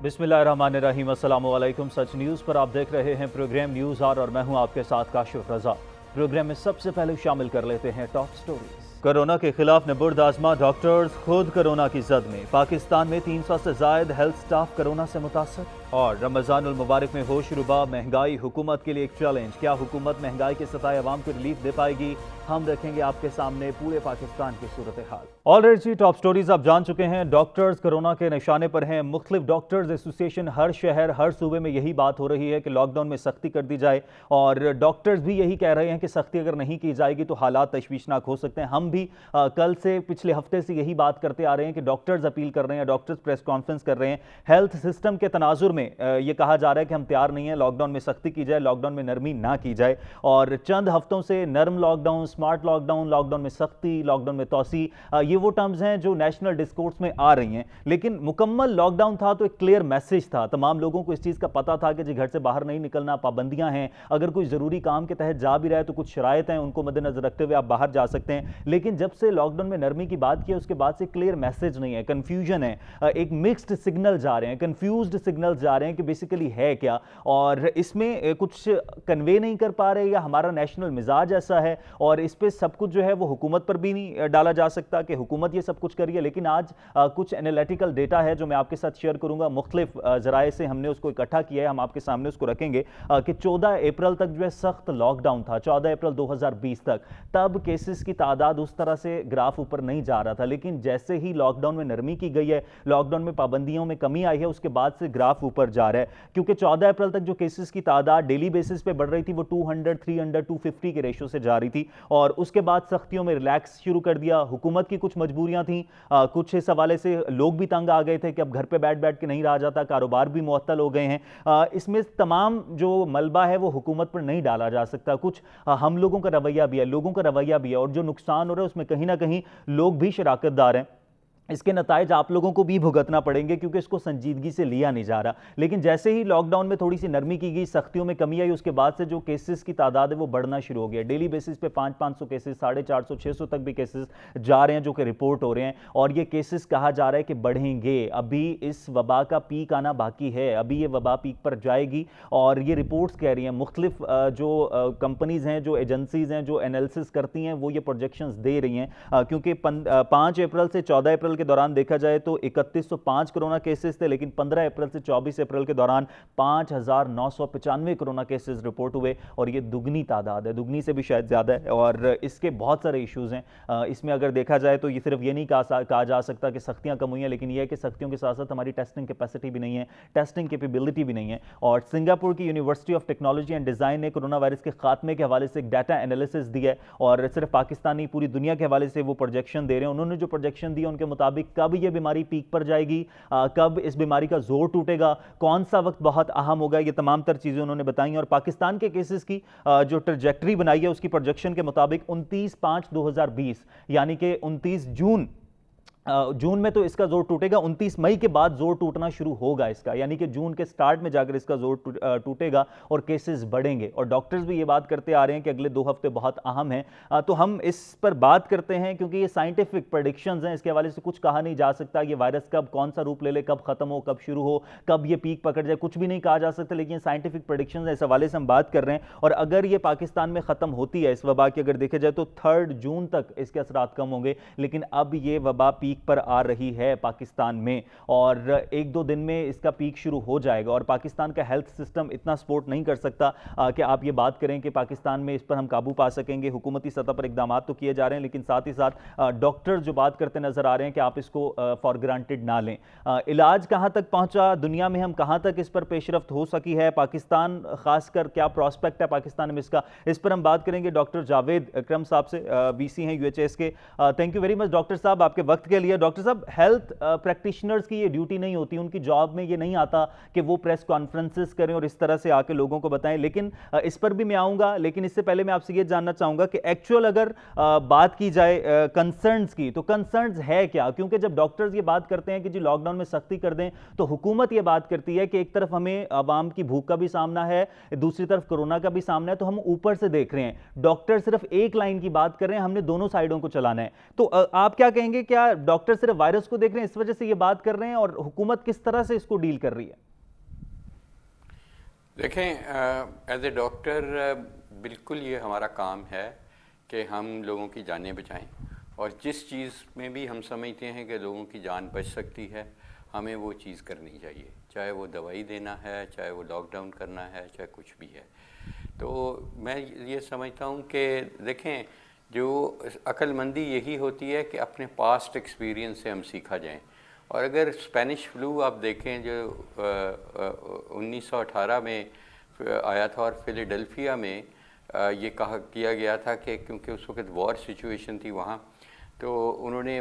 बिस्मिल्लाहिर्रहमानिर्रहीम, अस्सलामु अलैकुम। सच न्यूज़ पर आप देख रहे हैं प्रोग्राम न्यूज़ आवर और मैं हूं आपके साथ काशिफ रजा। प्रोग्राम में सबसे पहले शामिल कर लेते हैं टॉप स्टोरीज। कोरोना के खिलाफ निबुर्द आजमा डॉक्टर्स खुद कोरोना की जद में। पाकिस्तान में 300 से जायद हेल्थ स्टाफ कोरोना से मुतासर। और रमजानुल मुबारक में होश रुबा महंगाई हुकूमत के लिए एक चैलेंज। क्या हुकूमत महंगाई के सताए अवाम को रिलीफ दे पाएगी? हम रखेंगे आपके सामने पूरे पाकिस्तान की सूरत हाल। ऑलरेडी जी टॉप स्टोरीज आप जान चुके हैं। डॉक्टर्स कोरोना के निशाने पर हैं। मुख्तलिफ डॉक्टर्स एसोसिएशन हर शहर हर सूबे में यही बात हो रही है कि लॉकडाउन में सख्ती कर दी जाए और डॉक्टर्स भी यही कह रहे हैं कि सख्ती अगर नहीं की जाएगी तो हालात तशवीशनाक हो सकते हैं। हम भी कल से पिछले हफ्ते से यही बात करते आ रहे हैं कि डॉक्टर्स अपील कर रहे हैं, डॉक्टर्स प्रेस कॉन्फ्रेंस कर रहे हैं। हेल्थ सिस्टम के तनाजुर में ये कहा जा रहा है कि हम तैयार नहीं है, लॉकडाउन में सख्ती की जाए, लॉकडाउन में नरमी ना की जाए। और चंद हफ्तों से नरम लॉकडाउन, स्मार्ट लॉकडाउन, लॉकडाउन में सख्ती, लॉकडाउन में तोसी, ये वो टर्म्स हैं जो नेशनल डिस्कोर्स में आ रही हैं। लेकिन मुकम्मल लॉकडाउन था तो एक क्लियर मैसेज था, तमाम लोगों को इस चीज़ का पता था कि जी घर से बाहर नहीं निकलना, पाबंदियां हैं, अगर कोई ज़रूरी काम के तहत जा भी रहा है तो कुछ शराइत हैं, उनको मद्देनजर रखते हुए आप बाहर जा सकते हैं। लेकिन जब से लॉकडाउन में नरमी की बात की है उसके बाद से क्लियर मैसेज नहीं है, कन्फ्यूजन है, एक मिक्स्ड सिग्नल जा रहे हैं, कन्फ्यूज्ड सिग्नल जा रहे हैं कि बेसिकली है क्या, और इसमें कुछ कन्वे नहीं कर पा रहे या हमारा नेशनल मिजाज ऐसा है। और इस पर सब कुछ जो है वो हुकूमत पर भी नहीं डाला जा सकता कि हुकूमत ये सब कुछ करिए। लेकिन आज कुछ एनालिटिकल डेटा है जो मैं आपके साथ शेयर करूंगा, मुख्तलिफ जराए से हमने उसको इकट्ठा किया है, हम आपके सामने उसको रखेंगे कि 14 अप्रैल तक जो है सख्त लॉकडाउन था, 14 अप्रैल 2020 तक। तब केसेस की तादाद उस तरह से ग्राफ ऊपर नहीं जा रहा था, लेकिन जैसे ही लॉकडाउन में नरमी की गई है, लॉकडाउन में पाबंदियों में कमी आई है, उसके बाद से ग्राफ ऊपर जा रहा है। क्योंकि 14 अप्रैल तक जो केसेस की तादाद डेली बेसिस पे बढ़ रही थी वो 200, 300, 250 के रेशो से जा रही थी। और उसके बाद सख्तियों में रिलैक्स शुरू कर दिया। हुकूमत की कुछ मजबूरियां थी, कुछ इस हवाले से लोग भी तंग आ गए थे कि अब घर पे बैठ बैठ के नहीं रहा जाता, कारोबार भी मुअत्तल हो गए हैं। इसमें तमाम जो मलबा है वो हुकूमत पर नहीं डाला जा सकता। कुछ हम लोगों का रवैया भी है, लोगों का रवैया भी है, और जो नुकसान हो रहा है उसमें कहीं ना कहीं लोग भी शराकतदार हैं। इसके नताइज आप लोगों को भी भुगतना पड़ेंगे क्योंकि इसको संजीदगी से लिया नहीं जा रहा। लेकिन जैसे ही लॉकडाउन में थोड़ी सी नरमी की गई, सख्तियों में कमी आई, उसके बाद से जो केसेस की तादाद है वो बढ़ना शुरू हो गया। डेली बेसिस पे 500 केसेस, 450, 600 तक भी केसेस जा रहे हैं जो कि रिपोर्ट हो रहे हैं। और ये केसेस कहा जा रहा है कि बढ़ेंगे। अभी इस वबा का पीक आना बाकी है, अभी ये वबा पीक पर जाएगी। और ये रिपोर्ट्स कह रही हैं, मुख्तलिफ जो कंपनीज हैं, जो एजेंसीज हैं, जो एनालिसिस करती हैं, वो ये प्रोजेक्शंस दे रही हैं। क्योंकि 5 अप्रैल से 14 अप्रैल के दौरान देखा जाए तो 3105 कोरोना केसेस थे, लेकिन 15 अप्रैल से 24 अप्रैल के दौरान 5995 कोरोना केसेस रिपोर्ट हुए। और ये दुगनी तादाद है, दुगनी से भी शायद ज़्यादा है। और इसके बहुत सारे इश्यूज़ हैं इसमें। अगर देखा जाए तो ये सिर्फ ये नहीं कहा जा सकता कि सख्तियाँ कम हुई हैं, लेकिन यह है कि सख्तियों के साथ साथ हमारी टेस्टिंग कैपेसिटी भी नहीं है, टेस्टिंग कैपेबिलिटी भी नहीं है। और सिंगापुर की university of technology and design ने कोरोना वायरस के खात्मे के हवाले से एक डाटा एनालिसिस दिया है, और सिर्फ पाकिस्तान नहीं पूरी दुनिया के हवाले से वो प्रोजेक्शन दे रहे हैं। उन्होंने जो प्रोजेक्शन दिया उनके मुताबिक कब ये बीमारी पीक पर जाएगी, कब इस बीमारी का जोर टूटेगा, कौन सा वक्त बहुत अहम होगा, ये तमाम तर चीज़ें उन्होंने बताई। और पाकिस्तान के केसेस की जो ट्रैजेक्टरी बनाई है उसकी प्रोजेक्शन के मुताबिक 29/5/2020 यानी कि 29 जून में तो इसका जोर टूटेगा, 29 मई के बाद जोर टूटना शुरू होगा इसका, यानी कि जून के स्टार्ट में जाकर इसका जोर टूटेगा और केसेस बढ़ेंगे। और डॉक्टर्स भी ये बात करते आ रहे हैं कि अगले 2 हफ्ते बहुत अहम हैं। तो हम इस पर बात करते हैं क्योंकि ये साइंटिफिक प्रेडिक्शंस हैं, इसके हवाले से कुछ कहा नहीं जा सकता। ये वायरस कब कौन सा रूप ले ले, कब खत्म हो, कब शुरू हो, कब ये पीक पकड़ जाए, कुछ भी नहीं कहा जा सकता। लेकिन साइंटिफिक प्रेडिक्शंस हैं, इस हवाले से हम बात कर रहे हैं। और अगर ये पाकिस्तान में ख़त्म होती है इस वबा की, अगर देखा जाए तो 3 जून तक इसके असरात कम होंगे। लेकिन अब ये वबा पीक पर आ रही है पाकिस्तान में, और 1-2 दिन में इसका पीक शुरू हो जाएगा। और पाकिस्तान का हेल्थ सिस्टम इतना सपोर्ट नहीं कर सकता कि आप ये बात करें कि पाकिस्तान में इस पर हम काबू पा सकेंगे। हुकूमती सतह पर इकदाम तो किए जा रहे हैं, लेकिन साथ ही साथ डॉक्टर जो बात करते नजर आ रहे हैं कि आप इसको फॉर ग्रांटेड ना लें। इलाज कहां तक पहुंचा, दुनिया में हम कहां तक इस पर पेशरफ्त हो सकी है, पाकिस्तान खासकर क्या प्रोस्पेक्ट है पाकिस्तान में इसका, इस पर हम बात करेंगे डॉक्टर जावेद अकरम साहब से, वीसी हैं यूएचएस के। Thank you very much doctor साहब आपके वक्त के लिए। डॉक्टर साहब, हेल्थ प्रैक्टिशनर्स की ये ड्यूटी नहीं होती, उनकी जॉब में ये नहीं आता कि वो प्रेस कॉन्फ्रेंसेस करें और इस तरह से आके लोगों को बताएं। लेकिन इस पर भी मैं आऊंगा, लेकिन इससे पहले मैं आपसे ये जानना चाहूंगा कि एक्चुअल अगर बात की जाए कंसर्न्स की, तो कंसर्न्स है क्या? क्योंकि जब डॉक्टर्स ये बात करते हैं कि जी लॉकडाउन में सख्ती कर दें, तो हुकूमत ये बात करती है कि एक तरफ हमें आवाम की भूख का भी सामना है, दूसरी तरफ कोरोना का भी सामना है, तो हम ऊपर से देख रहे हैं। डॉक्टर सिर्फ एक लाइन की बात कर रहे हैं, हमने दोनों साइडों को चलाना है। तो आप क्या कहेंगे, क्या डॉक्टर सिर्फ वायरस को देख रहे हैं इस वजह से ये बात कर रहे हैं, और हुकूमत किस तरह से इसको डील कर रही है? देखें, एज ए डॉक्टर बिल्कुल ये हमारा काम है कि हम लोगों की जानें बचाएं, और जिस चीज़ में भी हम समझते हैं कि लोगों की जान बच सकती है, हमें वो चीज़ करनी चाहिए, चाहे वो दवाई देना है, चाहे वो लॉकडाउन करना है, चाहे कुछ भी है। तो मैं ये समझता हूँ कि देखें, जो अक्लमंदी यही होती है कि अपने पास्ट एक्सपीरियंस से हम सीखा जाएं। और अगर स्पेनिश फ्लू आप देखें जो 1918 में आया था, और फिलाडेल्फिया में ये किया गया था कि क्योंकि उस वक्त वॉर सिचुएशन थी वहाँ, तो उन्होंने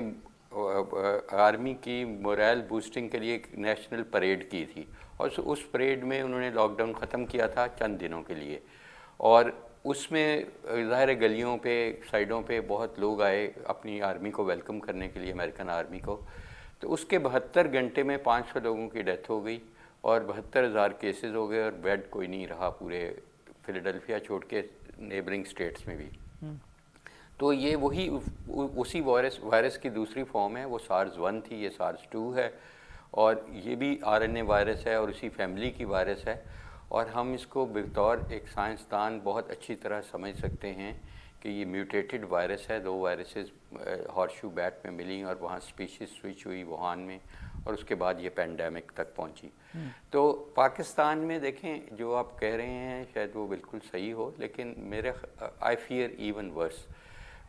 आर्मी की मोरल बूस्टिंग के लिए एक नेशनल परेड की थी, और उस परेड में उन्होंने लॉकडाउन ख़त्म किया था चंद दिनों के लिए। और उसमें ज़ाहिर गलियों पे, साइडों पे बहुत लोग आए अपनी आर्मी को वेलकम करने के लिए, अमेरिकन आर्मी को। तो उसके 72 घंटे में 500 लोगों की डेथ हो गई और 72,000 केसेस हो गए, और बेड कोई नहीं रहा पूरे फिलाडेल्फिया छोड़ के नेबरिंग स्टेट्स में भी। तो ये वही उसी वायरस की दूसरी फॉर्म है, वो SARS-1 थी, ये SARS-2 है, और ये भी RNA वायरस है और उसी फैमिली की वायरस है। और हम इसको बतौर एक साइंसदान बहुत अच्छी तरह समझ सकते हैं कि ये म्यूटेटेड वायरस है। 2 वायरसेस हॉर्सशू बैट में मिली और वहाँ स्पीशीज स्विच हुई वुहान में, और उसके बाद ये पैंडेमिक तक पहुँची। तो पाकिस्तान में देखें, जो आप कह रहे हैं शायद वो बिल्कुल सही हो, लेकिन मेरे आई फियर इवन वर्स।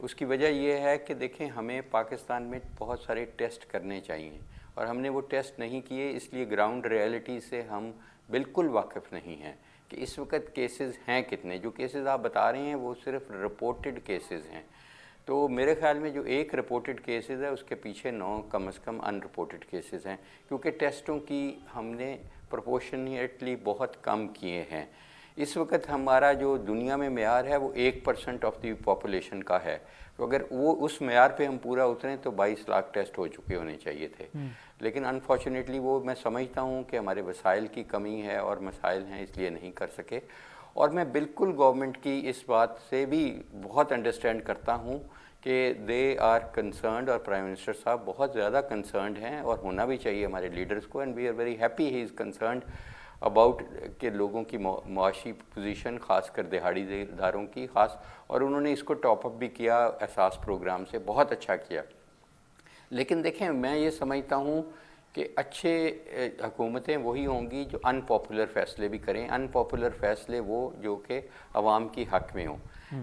उसकी वजह यह है कि देखें, हमें पाकिस्तान में बहुत सारे टेस्ट करने चाहिए, और हमने वो टेस्ट नहीं किए, इसलिए ग्राउंड रियलिटी से हम बिल्कुल वाकिफ़ नहीं हैं कि इस वक्त केसेस हैं कितने। जो केसेस आप बता रहे हैं वो सिर्फ रिपोर्टेड केसेस हैं। तो मेरे ख्याल में जो एक रिपोर्टेड केसेस है उसके पीछे 9 कम से कम अनरिपोर्टेड केसेस हैं, क्योंकि टेस्टों की हमने प्रोपोर्शनेटली बहुत कम किए हैं। इस वक्त हमारा जो दुनिया में मेयार है वो 1% ऑफ द पॉपुलेशन का है। तो अगर वो उस मेयार पे हम पूरा उतरें तो 22 लाख टेस्ट हो चुके होने चाहिए थे। लेकिन अनफॉर्चुनेटली वो मैं समझता हूँ कि हमारे वसाइल की कमी है और मसाइल हैं, इसलिए नहीं कर सके। और मैं बिल्कुल गवर्नमेंट की इस बात से भी बहुत अंडरस्टैंड करता हूँ कि दे आर कंसर्न्ड, और प्राइम मिनिस्टर साहब बहुत ज़्यादा कंसर्न्ड हैं, और होना भी चाहिए हमारे लीडर्स को। And we are very happy he is concerned about के लोगों की मुआशी पोजीशन, ख़ास कर दिहाड़ीदारों की ख़ास। और उन्होंने इसको टॉपअप भी किया एहसास प्रोग्राम से, बहुत अच्छा किया। लेकिन देखें, मैं ये समझता हूँ कि अच्छे हुकूमतें वही होंगी जो अनपॉपुलर फ़ैसले भी करें। अनपॉपुलर फ़ैसले वो जो कि अवाम की हक़ में हों।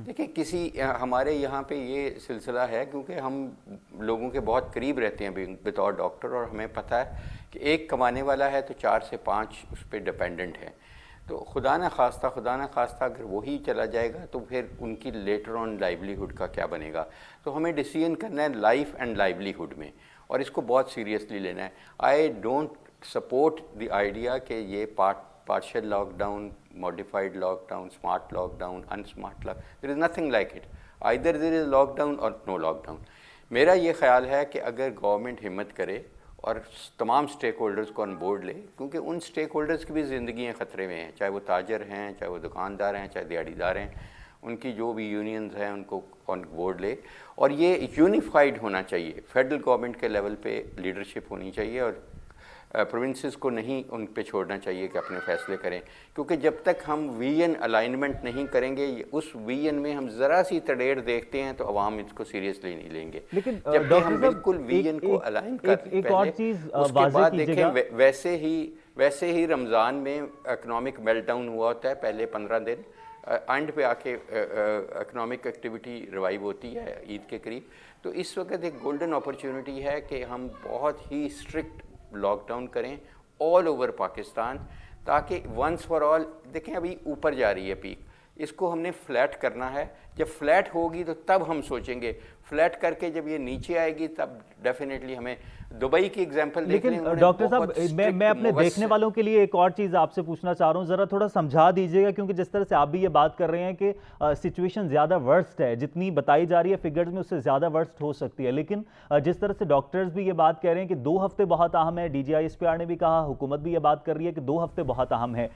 देखिए, किसी हमारे यहाँ पे ये सिलसिला है, क्योंकि हम लोगों के बहुत करीब रहते हैं बतौर डॉक्टर, और हमें पता है कि एक कमाने वाला है तो 4 से 5 उस पर डिपेंडेंट है। तो खुदा न खास्ता अगर वही चला जाएगा तो फिर उनकी लेटर ऑन लाइवलीहुड का क्या बनेगा। तो हमें डिसीजन करना है लाइफ एंड लाइवलीहुड में, और इसको बहुत सीरियसली लेना है। I don't support the idea कि ये partial lockdown, modified lockdown, smart lockdown, unsmart lockdown, there is nothing like it. Either there is lockdown और नो लॉकडाउन। मेरा ये ख्याल है कि अगर गवर्नमेंट हिम्मत करे और तमाम स्टेक होल्डर्स को ऑन बोर्ड ले, क्योंकि उन स्टेक होल्डर्स की भी ज़िंदगियाँ ख़तरे में हैं, चाहे वो ताजर हैं, चाहे वो दुकानदार हैं, चाहे दिहाड़ीदार हैं, उनकी जो भी यूनियंस हैं उनको ऑन बोर्ड ले। और ये यूनिफाइड होना चाहिए, फेडरल गवर्नमेंट के लेवल पे लीडरशिप होनी चाहिए, और प्रोविंसेस को नहीं उन पे छोड़ना चाहिए कि अपने फैसले करें। क्योंकि जब तक हम वीएन अलाइनमेंट नहीं करेंगे, उस वीएन में हम ज़रा सी तड़ेड़ देखते हैं तो अवाम इसको सीरियसली नहीं लेंगे। लेकिन जब हम बिल्कुल वीएन को अलाइन कर लें पहले, उसके बाद देखें वैसे ही रमज़ान में इकनॉमिक मेल्टडाउन हुआ होता है पहले 15 दिन, एंड पे आके इकनॉमिक एक्टिविटी रिवाइव होती है ईद के करीब। तो इस वक्त एक गोल्डन अपॉर्चुनिटी है कि हम बहुत ही स्ट्रिक्ट लॉकडाउन करें ऑल ओवर पाकिस्तान, ताकि वंस फॉर ऑल, देखें अभी ऊपर जा रही है पीक, इसको हमने फ्लैट करना है। जब फ्लैट होगी तो तब हम सोचेंगे, फ्लैट करके जब ये नीचे आएगी तब डेफिनेटली हमें दुबई की एग्जांपल देख लें। लेकिन डॉक्टर साहब, मैं अपने देखने वालों के लिए एक और चीज़ आपसे पूछना चाह रहा हूँ, ज़रा थोड़ा समझा दीजिएगा, क्योंकि जिस तरह से आप भी ये बात कर रहे हैं कि सिचुएशन ज़्यादा वर्स्ट है, जितनी बताई जा रही है फिगर्स में उससे ज़्यादा वर्स्ट हो सकती है, लेकिन जिस तरह से डॉक्टर्स भी ये बात कह रहे हैं कि 2 हफ्ते बहुत अहम है, DGISPR ने भी कहा, हुकूमत भी ये बात कर रही है कि 2 हफ्ते बहुत अहम है।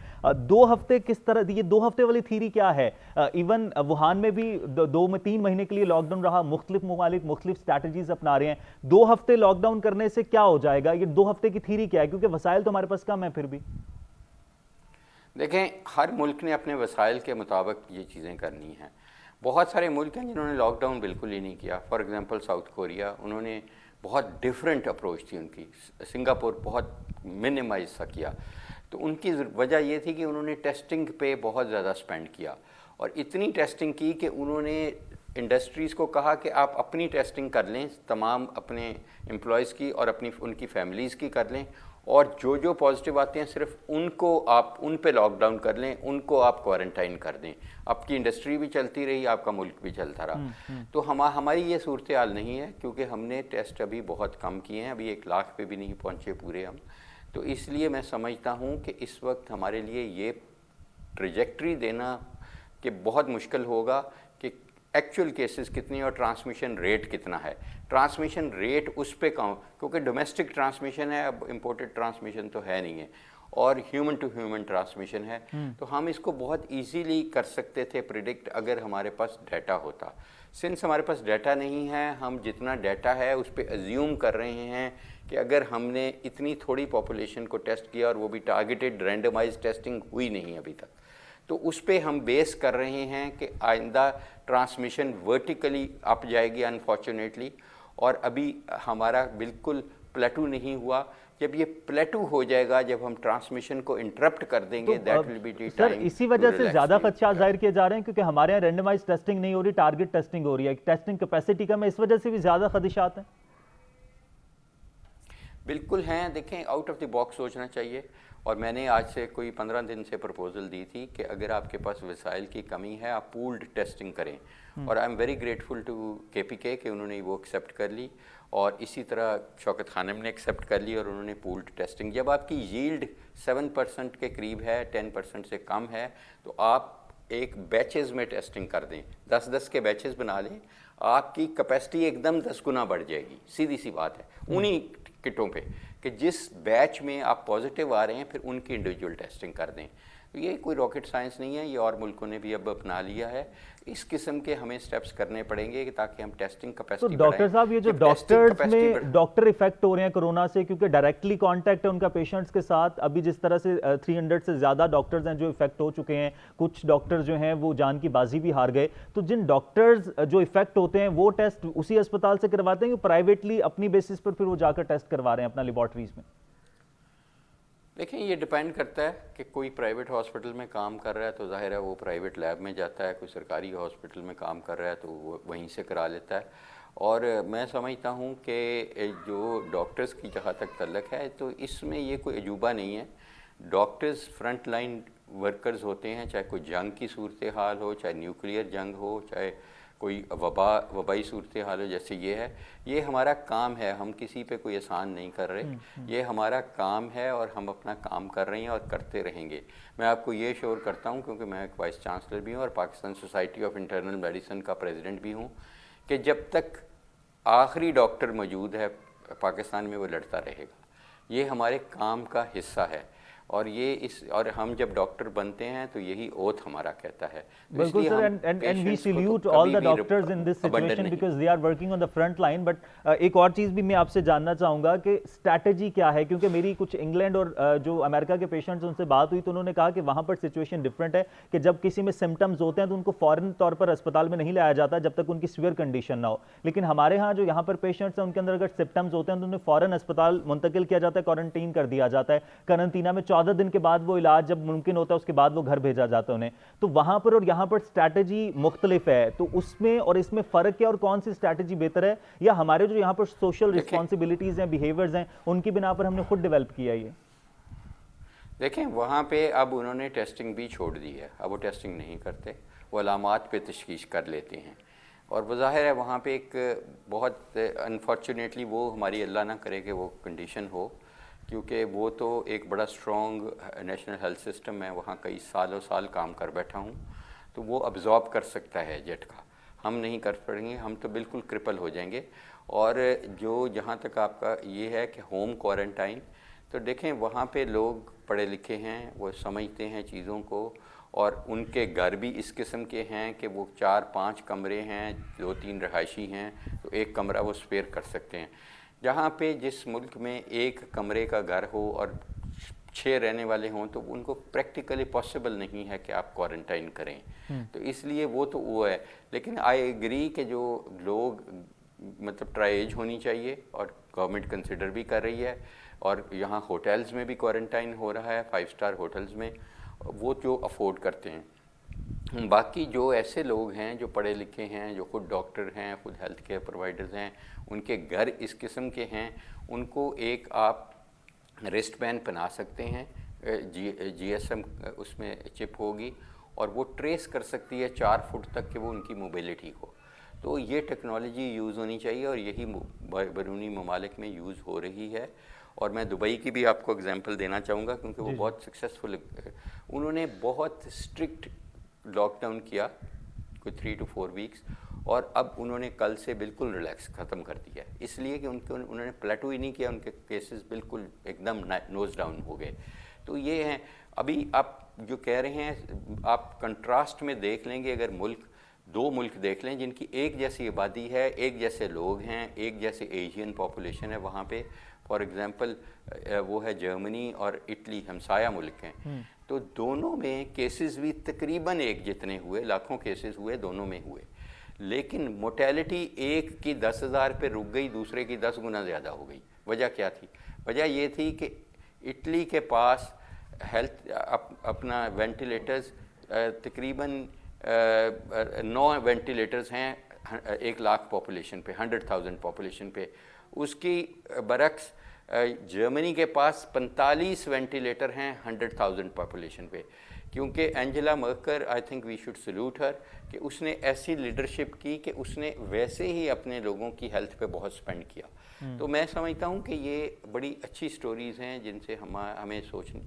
2 हफ्ते किस तरह, ये 2 हफ्ते वाली थीरी क्या है? इवन वुहान में भी 2-3 महीने के लिए लॉकडाउन रहा, मुख्तलिफ ममालिक मुख्तलिफ स्ट्रैटेजीज अपना रहे हैं। 2 हफ्ते लॉकडाउन करने से क्या हो जाएगा? ये 2 हफ्ते की थीरी क्या है? क्योंकि वसाइल तो हमारे पास कम है फिर भी। देखें, हर मुल्क ने अपने वसाइल के मुताबिक ये चीज़ें करनी हैं। बहुत सारे मुल्क हैं जिन्होंने लॉकडाउन बिल्कुल ही नहीं किया। फॉर एग्जांपल साउथ कोरिया, उन्होंने बहुत डिफरेंट अप्रोच थी उनकी। सिंगापुर बहुत मिनिमाइज सा किया। तो उनकी वजह ये थी कि उन्होंने टेस्टिंग पे बहुत ज़्यादा स्पेंड किया, और इतनी टेस्टिंग की कि उन्होंने इंडस्ट्रीज़ को कहा कि आप अपनी टेस्टिंग कर लें, तमाम अपने एम्प्लॉयज़ की और अपनी उनकी फैमिलीज़ की कर लें, और जो जो पॉजिटिव आते हैं सिर्फ उनको आप उन पे लॉकडाउन कर लें, उनको आप क्वारंटाइन कर दें। आपकी इंडस्ट्री भी चलती रही, आपका मुल्क भी चलता रहा। तो हमारी ये सूरत हाल नहीं है, क्योंकि हमने टेस्ट अभी बहुत कम किए हैं, अभी 1 लाख पे भी नहीं पहुँचे पूरे हम। तो इसलिए मैं समझता हूँ कि इस वक्त हमारे लिए ये ट्रेजेक्ट्री देना कि बहुत मुश्किल होगा कि एक्चुअल केसेस कितनी और ट्रांसमिशन रेट कितना है। ट्रांसमिशन रेट उस पे कम, क्योंकि डोमेस्टिक ट्रांसमिशन है, अब इम्पोर्टेड ट्रांसमिशन तो है नहीं है, और ह्यूमन टू ह्यूमन ट्रांसमिशन है। तो हम इसको बहुत इजीली कर सकते थे प्रिडिक्ट, अगर हमारे पास डाटा होता। सिंस हमारे पास डाटा नहीं है, हम जितना डाटा है उस पर अज्यूम कर रहे हैं कि अगर हमने इतनी थोड़ी पॉपुलेशन को टेस्ट किया, और वो भी टारगेटेड रैंडमाइज टेस्टिंग हुई नहीं अभी तक, तो उस पे हम बेस कर रहे हैं कि आइंदा ट्रांसमिशन वर्टिकली अप जाएगी अनफॉर्चुनेटली। और अभी हमारा बिल्कुल प्लेटू नहीं हुआ। जब ये प्लेटू हो जाएगा, जब हम ट्रांसमिशन को इंटरप्ट कर देंगे, that will be the sir, time. इसी वजह से ज्यादा खदशात जाहिर किए जा रहे हैं, क्योंकि हमारे यहाँ रैंडमाइज टेस्टिंग नहीं हो रही, टारगेट टेस्टिंग हो रही है, टेस्टिंग कैपेसिटी कम है, इस वजह से भी ज्यादा खदशात हैं। बिल्कुल हैं। देखें, आउट ऑफ द बॉक्स सोचना चाहिए, और मैंने आज से कोई 15 दिन से प्रपोजल दी थी कि अगर आपके पास वसाइल की कमी है, आप पूल्ड टेस्टिंग करें। और I am very grateful to KPK कि उन्होंने वो एक्सेप्ट कर ली, और इसी तरह शौकत खानम ने एक्सेप्ट कर ली, और उन्होंने पूल्ड टेस्टिंग। जब आपकी यील्ड 7% के करीब है, 10% से कम है, तो आप एक बैचेज़ में टेस्टिंग कर दें, 10-10 के बैचेज़ बना लें, आपकी कैपेसिटी एकदम 10 गुना बढ़ जाएगी। सीधी सी बात है उन्हीं किटों पे कि जिस बैच में आप पॉजिटिव आ रहे हैं, फिर उनकी इंडिविजुअल टेस्टिंग कर दें। तो ये कोई रॉकेट साइंस नहीं है, ये और मुल्कों ने भी अब अपना लिया है। इस किस्म के हमें स्टेप्स करने पड़ेंगे कि ताकि हम टेस्टिंग कैपेसिटी तो डॉक्टर साहब, ये जो डॉक्टर्स में डॉक्टर इफेक्ट हो रहे हैं कोरोना से, क्योंकि डायरेक्टली कांटेक्ट है उनका पेशेंट्स के साथ, अभी जिस तरह से 300 से ज़्यादा डॉक्टर्स हैं जो इफेक्ट हो चुके हैं, कुछ डॉक्टर्स जो हैं वो जान की बाजी भी हार गए, तो जिन डॉक्टर्स जो इफेक्ट होते हैं वो टेस्ट उसी अस्पताल से करवाते हैं, प्राइवेटली अपनी बेसिस पर फिर वो जाकर टेस्ट करवा रहे हैं अपना लेबॉर्ट्रीज में? देखें, ये डिपेंड करता है कि कोई प्राइवेट हॉस्पिटल में काम कर रहा है तो जाहिर है वो प्राइवेट लैब में जाता है, कोई सरकारी हॉस्पिटल में काम कर रहा है तो वो वहीं से करा लेता है। और मैं समझता हूँ कि जो डॉक्टर्स की जहाँ तक तल्लक है, तो इसमें ये कोई अजूबा नहीं है। डॉक्टर्स फ्रंट लाइन वर्कर्स होते हैं, चाहे कोई जंग की सूरत हाल हो, चाहे न्यूक्लियर जंग हो, चाहे कोई वबाई सूरत हाल हो जैसे ये है। ये हमारा काम है, हम किसी पे कोई एहसान नहीं कर रहे, ये हमारा काम है और हम अपना काम कर रहे हैं और करते रहेंगे। मैं आपको ये श्योर करता हूँ, क्योंकि मैं एक वाइस चांसलर भी हूँ और Pakistan society of internal medicine का प्रेसिडेंट भी हूँ, कि जब तक आखिरी डॉक्टर मौजूद है पाकिस्तान में वो लड़ता रहेगा। ये हमारे काम का हिस्सा है, और और हम जब डॉक्टर बनते हैं तो यही ओथ हमारा कहता है। बिल्कुल sir, and we salute all the doctors in this situation because they are working on the front line. But एक और चीज़ भी मैं आपसे जानना चाहूँगा कि स्ट्रैटेजी क्या है, क्योंकि मेरी कुछ इंग्लैंड और जो अमेरिका के पेशेंट्स उनसे बात हुई तो उन्होंने कहा कि वहाँ पर सिचुएशन डिफरेंट है, कि जब किसी में सिम्टम्स होते हैं तो उनको फ़ौरन तौर पर अस्पताल में नहीं लाया जाता जब तक उनकी सीवियर कंडीशन ना हो। लेकिन हमारे यहाँ जो यहाँ पर पेशेंट्स हैं उनके अंदर अगर सिम्टम्स होते हैं तो उन्हें फ़ौरन अस्पताल मुंतकिल किया जाता है, क्वारंटीन कर दिया जाता है, करंटीना में 14 दिन के बाद वो इलाज जब मुमकिन होता है उसके बाद वो घर भेजा जाता है उन्हें। तो वहां पर और यहाँ पर स्ट्रैटेजी मुख्तलिफ है, तो उसमें और इसमें फर्क है, और कौन सी स्ट्रैटेजी बेहतर है, या हमारे जो यहाँ पर सोशल रिस्पॉन्सिबिलिटीज हैं, बिहेवियर्स हैं, उनकी बिना पर हमने खुद डेवलप किया ये? देखें, वहाँ पे अब उन्होंने टेस्टिंग भी छोड़ दी है, अब वो टेस्टिंग नहीं करते, वो अलामात पे तशखीस कर लेते हैं। और वो ज़ाहिर है वहाँ पे एक बहुत अनफॉर्चुनेटली वो हमारी अल्लाह ना करे कि वो कंडीशन हो, क्योंकि वो तो एक बड़ा स्ट्रॉन्ग नेशनल हेल्थ सिस्टम है, वहाँ कई सालों साल काम कर बैठा हूँ, तो वो अब्जॉर्ब कर सकता है झटका। हम नहीं कर पाएंगे, हम तो बिल्कुल क्रिपल हो जाएंगे। और जो जहाँ तक आपका ये है कि होम क्वारंटाइन, तो देखें वहाँ पे लोग पढ़े लिखे हैं, वो समझते हैं चीज़ों को, और उनके घर भी इस किस्म के हैं कि वो 4-5 कमरे हैं, 2-3 रहायशी हैं, तो एक कमरा वो स्पेयर कर सकते हैं। जहाँ पे जिस मुल्क में एक कमरे का घर हो और 6 रहने वाले हों, तो उनको प्रैक्टिकली पॉसिबल नहीं है कि आप क्वारंटाइन करें। तो इसलिए वो है। लेकिन आई एग्री कि जो लोग मतलब ट्राई एज होनी चाहिए, और गवर्नमेंट कंसिडर भी कर रही है, और यहाँ होटल्स में भी क्वारंटाइन हो रहा है, 5 स्टार होटल्स में, वो जो अफोर्ड करते हैं। बाकी जो ऐसे लोग हैं जो पढ़े लिखे हैं, जो खुद डॉक्टर हैं, खुद हेल्थ केयर प्रोवाइडर्स हैं, उनके घर इस किस्म के हैं, उनको एक आप रिस्ट बैंड बना सकते हैं, GSM उसमें चिप होगी, और वो ट्रेस कर सकती है 4 फुट तक कि वो उनकी मोबिलिटी को। तो ये टेक्नोलॉजी यूज़ होनी चाहिए, और यही बैरूनी ममालिक में यूज़ हो रही है। और मैं दुबई की भी आपको एग्जांपल देना चाहूँगा, क्योंकि वो बहुत सक्सेसफुल, उन्होंने बहुत स्ट्रिक्ट लॉकडाउन किया, कोई 3 to 4 वीक्स, और अब उन्होंने कल से बिल्कुल रिलैक्स ख़त्म कर दिया, इसलिए कि उन्होंने प्लेटो ही नहीं किया, उनके केसेस बिल्कुल एकदम नोज डाउन हो गए। तो ये हैं। अभी आप जो कह रहे हैं, आप कंट्रास्ट में देख लेंगे, अगर दो मुल्क देख लें जिनकी एक जैसी आबादी है, एक जैसे लोग हैं, एक जैसे एशियन पॉपुलेशन है वहाँ पे, फॉर एग्ज़ाम्पल वो है जर्मनी और इटली, हमसाया मुल्क हैं, तो दोनों में केसेस भी तकरीबन एक जितने हुए, लाखों केसेस हुए दोनों में हुए, लेकिन मोटेलिटी एक की 10,000 पे रुक गई, दूसरे की 10 गुना ज़्यादा हो गई। वजह क्या थी? वजह ये थी कि इटली के पास हेल्थ अपना वेंटिलेटर्स तकरीबन 9 वेंटिलेटर्स हैं 1 लाख पॉपुलेशन पे, 100,000 पॉपुलेशन पे। उसकी बरक्स जर्मनी के पास 45 वेंटिलेटर हैं 100,000 पॉपुलेशन पे। क्योंकि Angela Merkel, I think we should salute her, कि उसने ऐसी लीडरशिप की कि उसने वैसे ही अपने लोगों की हेल्थ पे बहुत स्पेंड किया। तो मैं समझता हूँ कि ये बड़ी अच्छी स्टोरीज़ हैं जिनसे हमें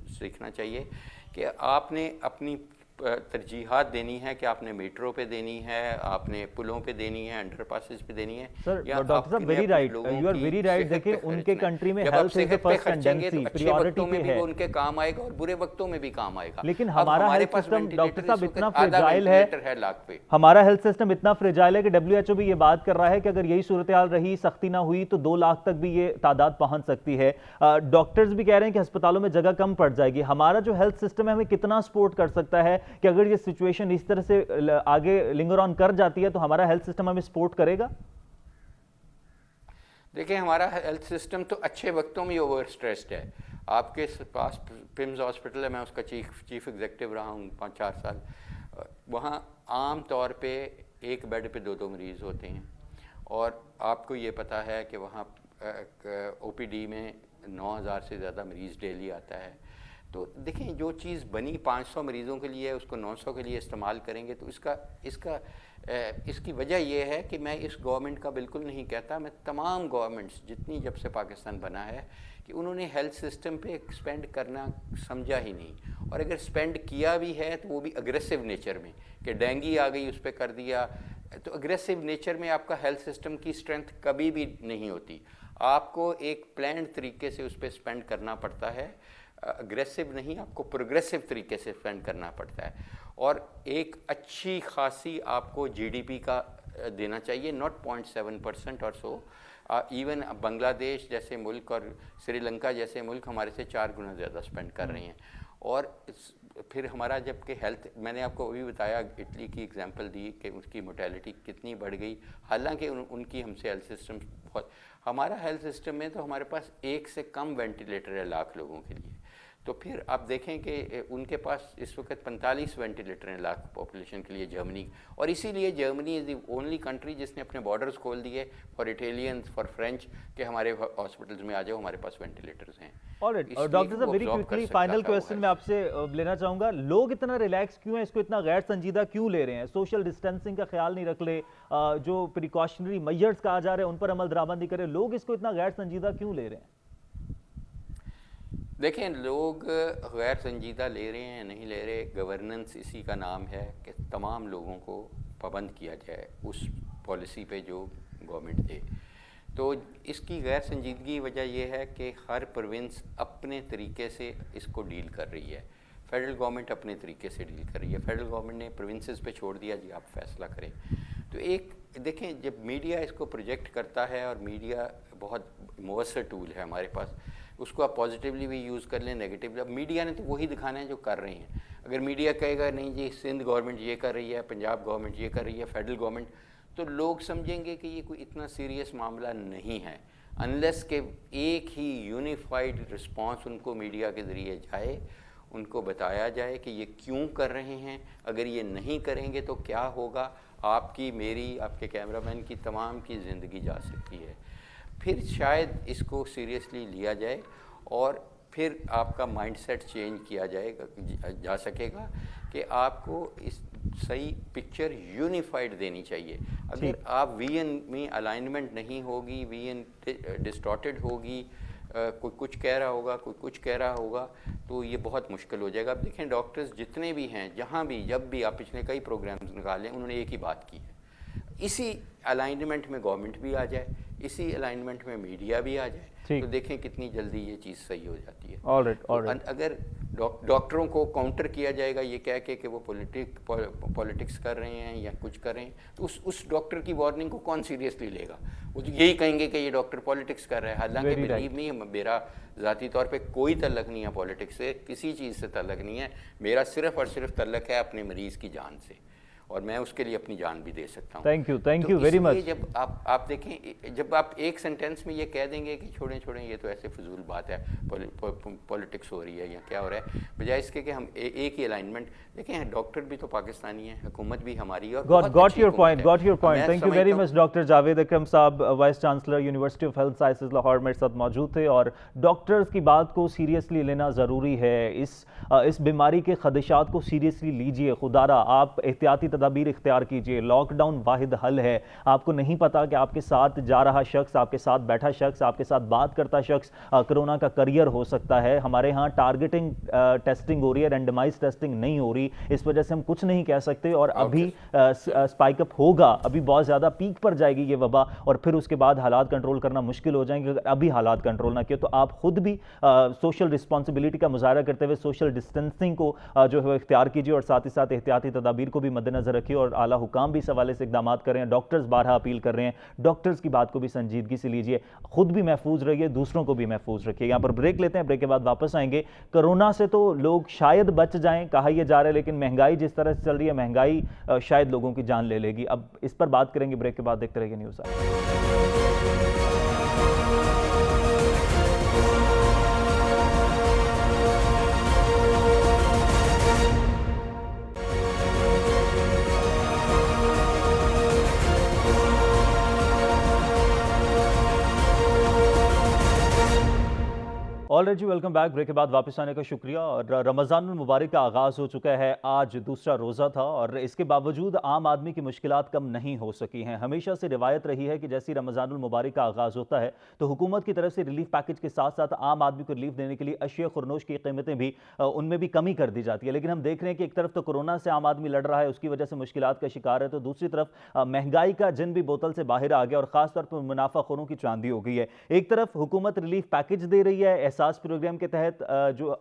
सीखना चाहिए कि आपने अपनी तरजीहात देनी है, कि आपने मेट्रो पे देनी है, आपने पुलों पे देनी है, अंडरपासेस पे देनी है। सर डॉक्टर साहब very right, you are very right. देखिए उनके कंट्री में health is the first tendency, priority पे है, उनके काम आएगा और बुरे वक्तों में भी काम आएगा। लेकिन हमारा हेल्थ सिस्टम डॉक्टर साहब इतना फ्रेजाइल है, हमारा हेल्थ सिस्टम इतना फ्रेजाइल है कि WHO भी ये बात कर रहा है कि अगर यही सूरत हाल रही, सख्ती ना हुई, तो 2 लाख तक भी ये तादाद पहुंच सकती है। डॉक्टर्स भी कह रहे हैं कि अस्पतालों में जगह कम पड़ जाएगी। हमारा जो हेल्थ सिस्टम है हमें कितना सपोर्ट कर सकता है कि अगर ये सिचुएशन इस तरह से आगे लिंगर ऑन कर जाती है तो हमारा हेल्थ सिस्टम हमें सपोर्ट करेगा? देखिए, हमारा हेल्थ सिस्टम तो अच्छे वक्तों में ओवर स्ट्रेस्ड है। आपके पास पिम्स हॉस्पिटल है, मैं उसका चीफ एग्जीक्यूटिव रहा हूँ 5-4 साल। वहाँ आम तौर पे एक बेड पे 2-2 मरीज़ होते हैं, और आपको ये पता है कि वहाँ OPD में 9,000 से ज़्यादा मरीज़ डेली आता है। तो देखें, जो चीज़ बनी 500 मरीज़ों के लिए, उसको 900 के लिए इस्तेमाल करेंगे, तो इसकी वजह यह है कि मैं इस गवर्नमेंट का बिल्कुल नहीं कहता, मैं तमाम गवर्नमेंट्स जितनी जब से पाकिस्तान बना है, कि उन्होंने हेल्थ सिस्टम पे स्पेंड करना समझा ही नहीं, और अगर स्पेंड किया भी है तो वो भी अग्रेसिव नेचर में, कि डेंगू आ गई उस पर कर दिया। तो अग्रेसिव नेचर में आपका हेल्थ सिस्टम की स्ट्रेंथ कभी भी नहीं होती। आपको एक प्लान्ड तरीके से उस पर स्पेंड करना पड़ता है, अग्रेसिव नहीं, आपको प्रोग्रेसिव तरीके से स्पेंड करना पड़ता है। और एक अच्छी खासी आपको GDP का देना चाहिए, नॉट 0.7% और सो। इवन बांग्लादेश जैसे मुल्क और श्रीलंका जैसे मुल्क हमारे से 4 गुना ज़्यादा स्पेंड कर रहे हैं। और फिर हमारा जबकि हेल्थ, मैंने आपको अभी बताया, इटली की एग्जांपल दी कि उसकी मोर्टेलिटी कितनी बढ़ गई, हालांकि उनकी हमसे हेल्थ सिस्टम बहुत, हमारा हेल्थ सिस्टम में तो हमारे पास 1 से कम वेंटिलेटर है लाख लोगों के लिए। तो फिर आप देखें कि उनके पास इस वक्त 45 वेंटिलेटर हैं लाख पॉपुलेशन के लिए जर्मनी, और इसीलिए Germany is the only country जिसने अपने बॉर्डर्स खोल दिए फॉर इटालियंस, फॉर फ्रेंच, कि हमारे हॉस्पिटल्स में आ जाओ, हमारे पास वेंटिलेटर्स हैं। ऑलराइट, और डॉक्टर साहब वेरी क्विकली फाइनल क्वेश्चन मैं आपसे लेना चाहूंगा, लोग इतना रिलैक्स क्यों है, इसको इतना गैर संजीदा क्यों ले रहे हैं? सोशल डिस्टेंसिंग का ख्याल नहीं रख ले, जो प्रिकॉशनरी मेजर्स कहा जा रहे हैं उन पर अमल दरामद नहीं करे, लोग इसको इतना गैर संजीदा क्यों ले रहे हैं? देखें, लोग गैर संजीदा ले रहे हैं नहीं ले रहे, गवर्नेंस इसी का नाम है कि तमाम लोगों को पाबंद किया जाए उस पॉलिसी पे जो गवर्नमेंट दे। तो इसकी गैर संजीदगी की वजह यह है कि हर प्रोविंस अपने तरीके से इसको डील कर रही है। फेडरल गवर्नमेंट अपने तरीके से डील कर रही है। फेडरल गवर्नमेंट ने प्रोविंसेस पे छोड़ दिया, जी आप फैसला करें। तो एक देखें, जब मीडिया इसको प्रोजेक्ट करता है, और मीडिया बहुत मुअस्सर टूल है हमारे पास, उसको आप पॉजिटिवली भी यूज़ कर लें, नेगेटिवली। अब मीडिया ने तो वही दिखाना है जो कर रहे हैं। अगर मीडिया कहेगा नहीं जी सिंध गवर्नमेंट ये कर रही है, पंजाब गवर्नमेंट ये कर रही है, फेडरल गवर्नमेंट, तो लोग समझेंगे कि ये कोई इतना सीरियस मामला नहीं है, अनलेस के एक ही यूनिफाइड रिस्पांस उनको मीडिया के ज़रिए जाए, उनको बताया जाए कि ये क्यों कर रहे हैं, अगर ये नहीं करेंगे तो क्या होगा, आपकी, मेरी, आपके कैमरामैन की, तमाम की ज़िंदगी जा सकती है। फिर शायद इसको सीरियसली लिया जाए, और फिर आपका माइंडसेट चेंज किया जा सकेगा कि आपको इस सही पिक्चर यूनिफाइड देनी चाहिए। अगर आप वीएन में अलाइनमेंट नहीं होगी, वीएन डिस्टॉर्टेड होगी, कोई कुछ कह रहा होगा, कोई कुछ कह रहा होगा, तो ये बहुत मुश्किल हो जाएगा। अब देखें, डॉक्टर्स जितने भी हैं, जहाँ भी, जब भी आप पिछले कई प्रोग्राम्स निकालें, उन्होंने एक ही बात की है, इसी अलाइनमेंट में गवर्नमेंट भी आ जाए, इसी अलाइनमेंट में मीडिया भी आ जाए, तो देखें कितनी जल्दी ये चीज़ सही हो जाती है। ऑलराइट, अगर डॉक्टरों को काउंटर किया जाएगा ये कह के कि वो पॉलिटिक्स कर रहे हैं या कुछ कर रहे हैं, तो उस डॉक्टर की वार्निंग को कौन सीरियसली लेगा? वो तो यही कहेंगे कि ये डॉक्टर पॉलिटिक्स कर रहा है। हालांकि बिलीव नहीं, मेरा ज़ाती तौर पे कोई तल्लक नहीं है पॉलिटिक्स से, किसी चीज़ से तल्लक नहीं है, मेरा सिर्फ और सिर्फ तल्लक है अपने मरीज़ की जान से, और मैं उसके लिए अपनी जान भी दे सकता हूँ। Thank you very much. जब आप देखें, जब आप एक सेंटेंस में ये कह देंगे कि छोड़ें ये तो ऐसे फजूल बात है, पॉलिटिक्स हो रही है या क्या हो रहा है, बजाय इसके कि हम एक ही अलाइनमेंट देखें। डॉक्टर भी तो पाकिस्तानी है, हुकूमत भी हमारी है, और got your point. Thank you very much doctor Javed Akram साहब, vice chancellor university of health sciences Lahore, मेरे साथ मौजूद थे। और डॉक्टर्स की बात को सीरियसली लेना ज़रूरी है, इस बीमारी के खदशात को सीरियसली लीजिए। खुदारा आप एहतियाती तदाबीर इख्तियार कीजिए, लॉकडाउन वाहिद हल है। आपको नहीं पता कि आपके साथ जा रहा शख्स, आपके साथ बैठा शख्स, आपके साथ बात करता शख्स कोरोना का करियर हो सकता है। हमारे यहाँ टारगेटिंग टेस्टिंग हो रही है, रैंडमाइज टेस्टिंग नहीं हो रही, इस वजह से हम कुछ नहीं कह सकते। और अभी स्पाइकअप होगा, अभी बहुत ज़्यादा पीक पर जाएगी ये वबा, और फिर उसके बाद हालात कंट्रोल करना मुश्किल हो जाएंगे। अगर अभी हालात कंट्रोल ना किए तो आप खुद भी सोशल रिस्पॉन्सिबिलिटी का मुजाहरा करते हुए सोशल डिस्टेंसिंग को जो है इख्तियार कीजिए, और साथ ही साथ एहतियाती तदाबीर को भी मद्देनजर रखिए। और आला हुकाम भी इस हवाले से इकदाम कर रहे हैं, डॉक्टर्स बारहा अपील कर रहे हैं, डॉक्टर्स की बात को भी संजीदगी से लीजिए, खुद भी महफूज रहिए, दूसरों को भी महफूज रखिए। यहाँ पर ब्रेक लेते हैं, ब्रेक के बाद वापस आएंगे। कोरोना से तो लोग शायद बच जाएं, कहा यह जा रहा है, लेकिन महंगाई जिस तरह से चल रही है, महंगाई शायद लोगों की जान ले लेगी। अब इस पर बात करेंगे ब्रेक के बाद। देखते रहिए न्यूज़। ऑलराइट जी, वेलकम बैक। ब्रेक के बाद वापस आने का शुक्रिया। और रमज़ानुल मुबारक का आगाज़ हो चुका है, आज दूसरा रोज़ा था, और इसके बावजूद आम आदमी की मुश्किलात कम नहीं हो सकी हैं। हमेशा से रिवायत रही है कि जैसे रमज़ानुल मुबारक का आगाज़ होता है तो हुकूमत की तरफ से रिलीफ पैकेज के साथ साथ आम आदमी को रिलीफ देने के लिए अशिया खुरनोश की कीमतें भी उनमें भी कमी कर दी जाती है। लेकिन हम देख रहे हैं कि एक तरफ तो कोरोना से आम आदमी लड़ रहा है, उसकी वजह से मुश्किलात का शिकार है, तो दूसरी तरफ महंगाई का जिन भी बोतल से बाहर आ गया, और ख़ासतौर पर मुनाफाखोरों की चांदी हो गई है। एक तरफ हुकूमत रिलीफ पैकेज दे रही है, एहसास प्रोग्राम के तहत जो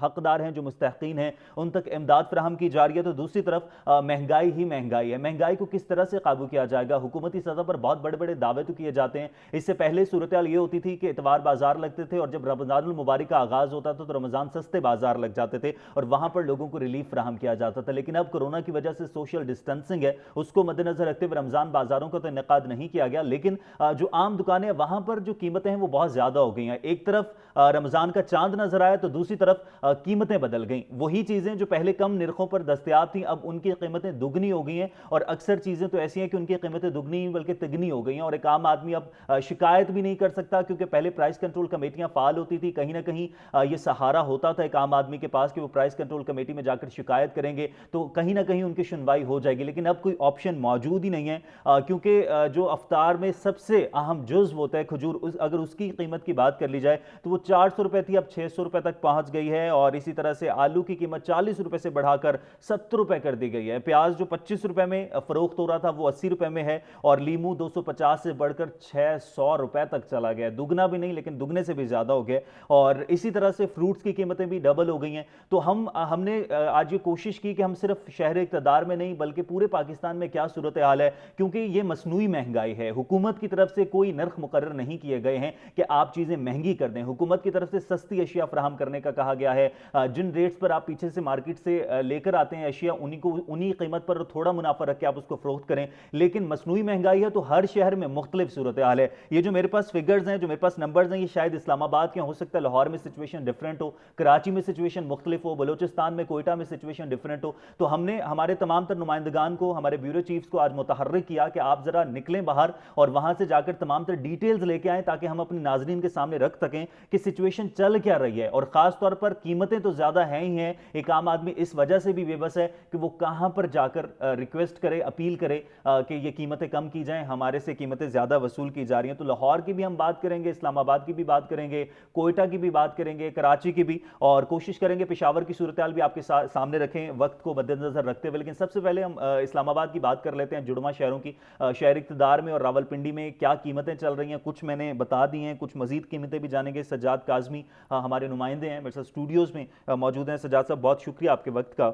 हकदार हैं, जो मुस्तहकीन हैं, उन तक इमदाद फराहम की जा रही है, तो दूसरी तरफ महंगाई ही महंगाई है। महंगाई को किस तरह से काबू किया जाएगा? हुकूमती सतह पर बहुत बड़े बड़े दावे तो किए जाते हैं। इससे पहले सूरत हाल ये होती थी कि इतवार बाजार लगते थे, और जब रमज़ानुल मुबारक का आगाज होता था तो रमज़ान सस्ते बाजार लग जाते थे, और वहां पर लोगों को रिलीफ फराहम किया जाता था। लेकिन अब कोरोना की वजह से सोशल डिस्टेंसिंग है, उसको मद्देनजर रखते हुए रमज़ान बाजारों का तो इनेकाद नहीं किया गया, लेकिन जो आम दुकानें वहां पर जो कीमतें हैं वो बहुत ज्यादा हो गई हैं। एक तरफ रमज़ान रमजान का चांद नजर आया तो दूसरी तरफ कीमतें बदल गई। वही चीजें जो पहले कम निर्खों पर दस्तयाब थी अब उनकी कीमतें दुगनी हो गई हैं, और अक्सर चीजें तो ऐसी हैं कि उनकी कीमतें दुगनी बल्कि तिगनी हो गई हैं, और एक आम आदमी अब शिकायत भी नहीं कर सकता, क्योंकि पहले प्राइस कंट्रोल कमेटियां फाल होती थी, कहीं ना कहीं ये सहारा होता था एक आम आदमी के पास कि वो प्राइस कंट्रोल कमेटी में जाकर शिकायत करेंगे तो कहीं ना कहीं उनकी सुनवाई हो जाएगी। लेकिन अब कोई ऑप्शन मौजूद ही नहीं है, क्योंकि जो अफ्तार में सबसे अहम जुज़्व होता है खजूर, अगर उसकी कीमत की बात कर ली जाए तो वो 400 रुपए थी, अब 600 रुपए तक पहुंच गई है। और इसी तरह से आलू की कीमत 40 रुपए से बढ़ाकर 70 रुपए कर दी गई है। प्याज जो 25 रुपए में फरोख्त हो रहा था वो 80 रुपए में है, और लीमू 250 से बढ़कर 600 रुपए तक चला गया, दुगना भी नहीं लेकिन दुगने से भी ज्यादा हो गया। और इसी तरह से फ्रूट्स की कीमतें भी डबल हो गई हैं। तो हमने आज ये कोशिश की कि हम सिर्फ शहर इक़्तिदार में नहीं बल्कि पूरे पाकिस्तान में क्या सूरत हाल है, क्योंकि ये मसनूई महंगाई है, हुकूमत की तरफ से कोई नर्ख मुकर्रर नहीं किए गए हैं कि आप चीजें महंगी कर दें। हुकूमत की तरफ से सस्ती अशिया फराहम करने का कहा गया है, जिन रेट्स पर आप पीछे से मार्केट से लेकर आते हैं अशिया उन्हीं कीमत पर थोड़ा मुनाफा रख के आप उसको फरोख्त करें। लेकिन मसनूई महंगाई है तो हर शहर में मुख्तलिफ सूरत हाल है। ये जो मेरे पास फिगर्स हैं, जो मेरे पास नंबर्स हैं, ये शायद इस्लामाबाद के हो सकता है, लाहौर में सिचुएशन डिफरेंट हो, कराची में सिचुएशन मुख्तलिफ हो, बलोचिस्तान में कोयटा में सिचुएशन डिफरेंट हो। तो हमने हमारे तमाम तर नुमाइंदगान को, हमारे ब्यूरो चीफ्स को आज मुतहर्रिक किया कि आप जरा निकलें बाहर और वहां से जाकर तमाम तर डिटेल्स लेके आएं, ताकि हम अपने नाजरीन के सामने रख सकें कि सिचुएशन चल क्या रही है। और खास तौर पर कीमतें तो ज्यादा हैं ही हैं, एक आम आदमी इस वजह से भी बेबस है कि वो कहां पर जाकर रिक्वेस्ट करे, अपील करे कि ये कीमतें कम की जाएं, हमारे से कीमतें ज्यादा वसूल की जा रही हैं। तो लाहौर की भी हम बात करेंगे, इस्लामाबाद की भी बात करेंगे, कोयटा की भी बात करेंगे, कराची की भी, और कोशिश करेंगे पेशावर की सूरत हाल भी आपके सामने रखें वक्त को मद्देनजर रखते हुए। लेकिन सबसे पहले हम इस्लामाबाद की बात कर लेते हैं, जुड़वा शहरों की। शहर इक़्तिदार में और रावलपिंडी में क्या कीमतें चल रही हैं, कुछ मैंने बता दी हैं, कुछ मजीद कीमतें भी जानेंगे। सज्जाद काज़मी हमारे नुमाइंदे हैं, मेरे साथ स्टूडियोज़ में मौजूद हैं। सज्जाद साहब, बहुत शुक्रिया आपके वक्त का।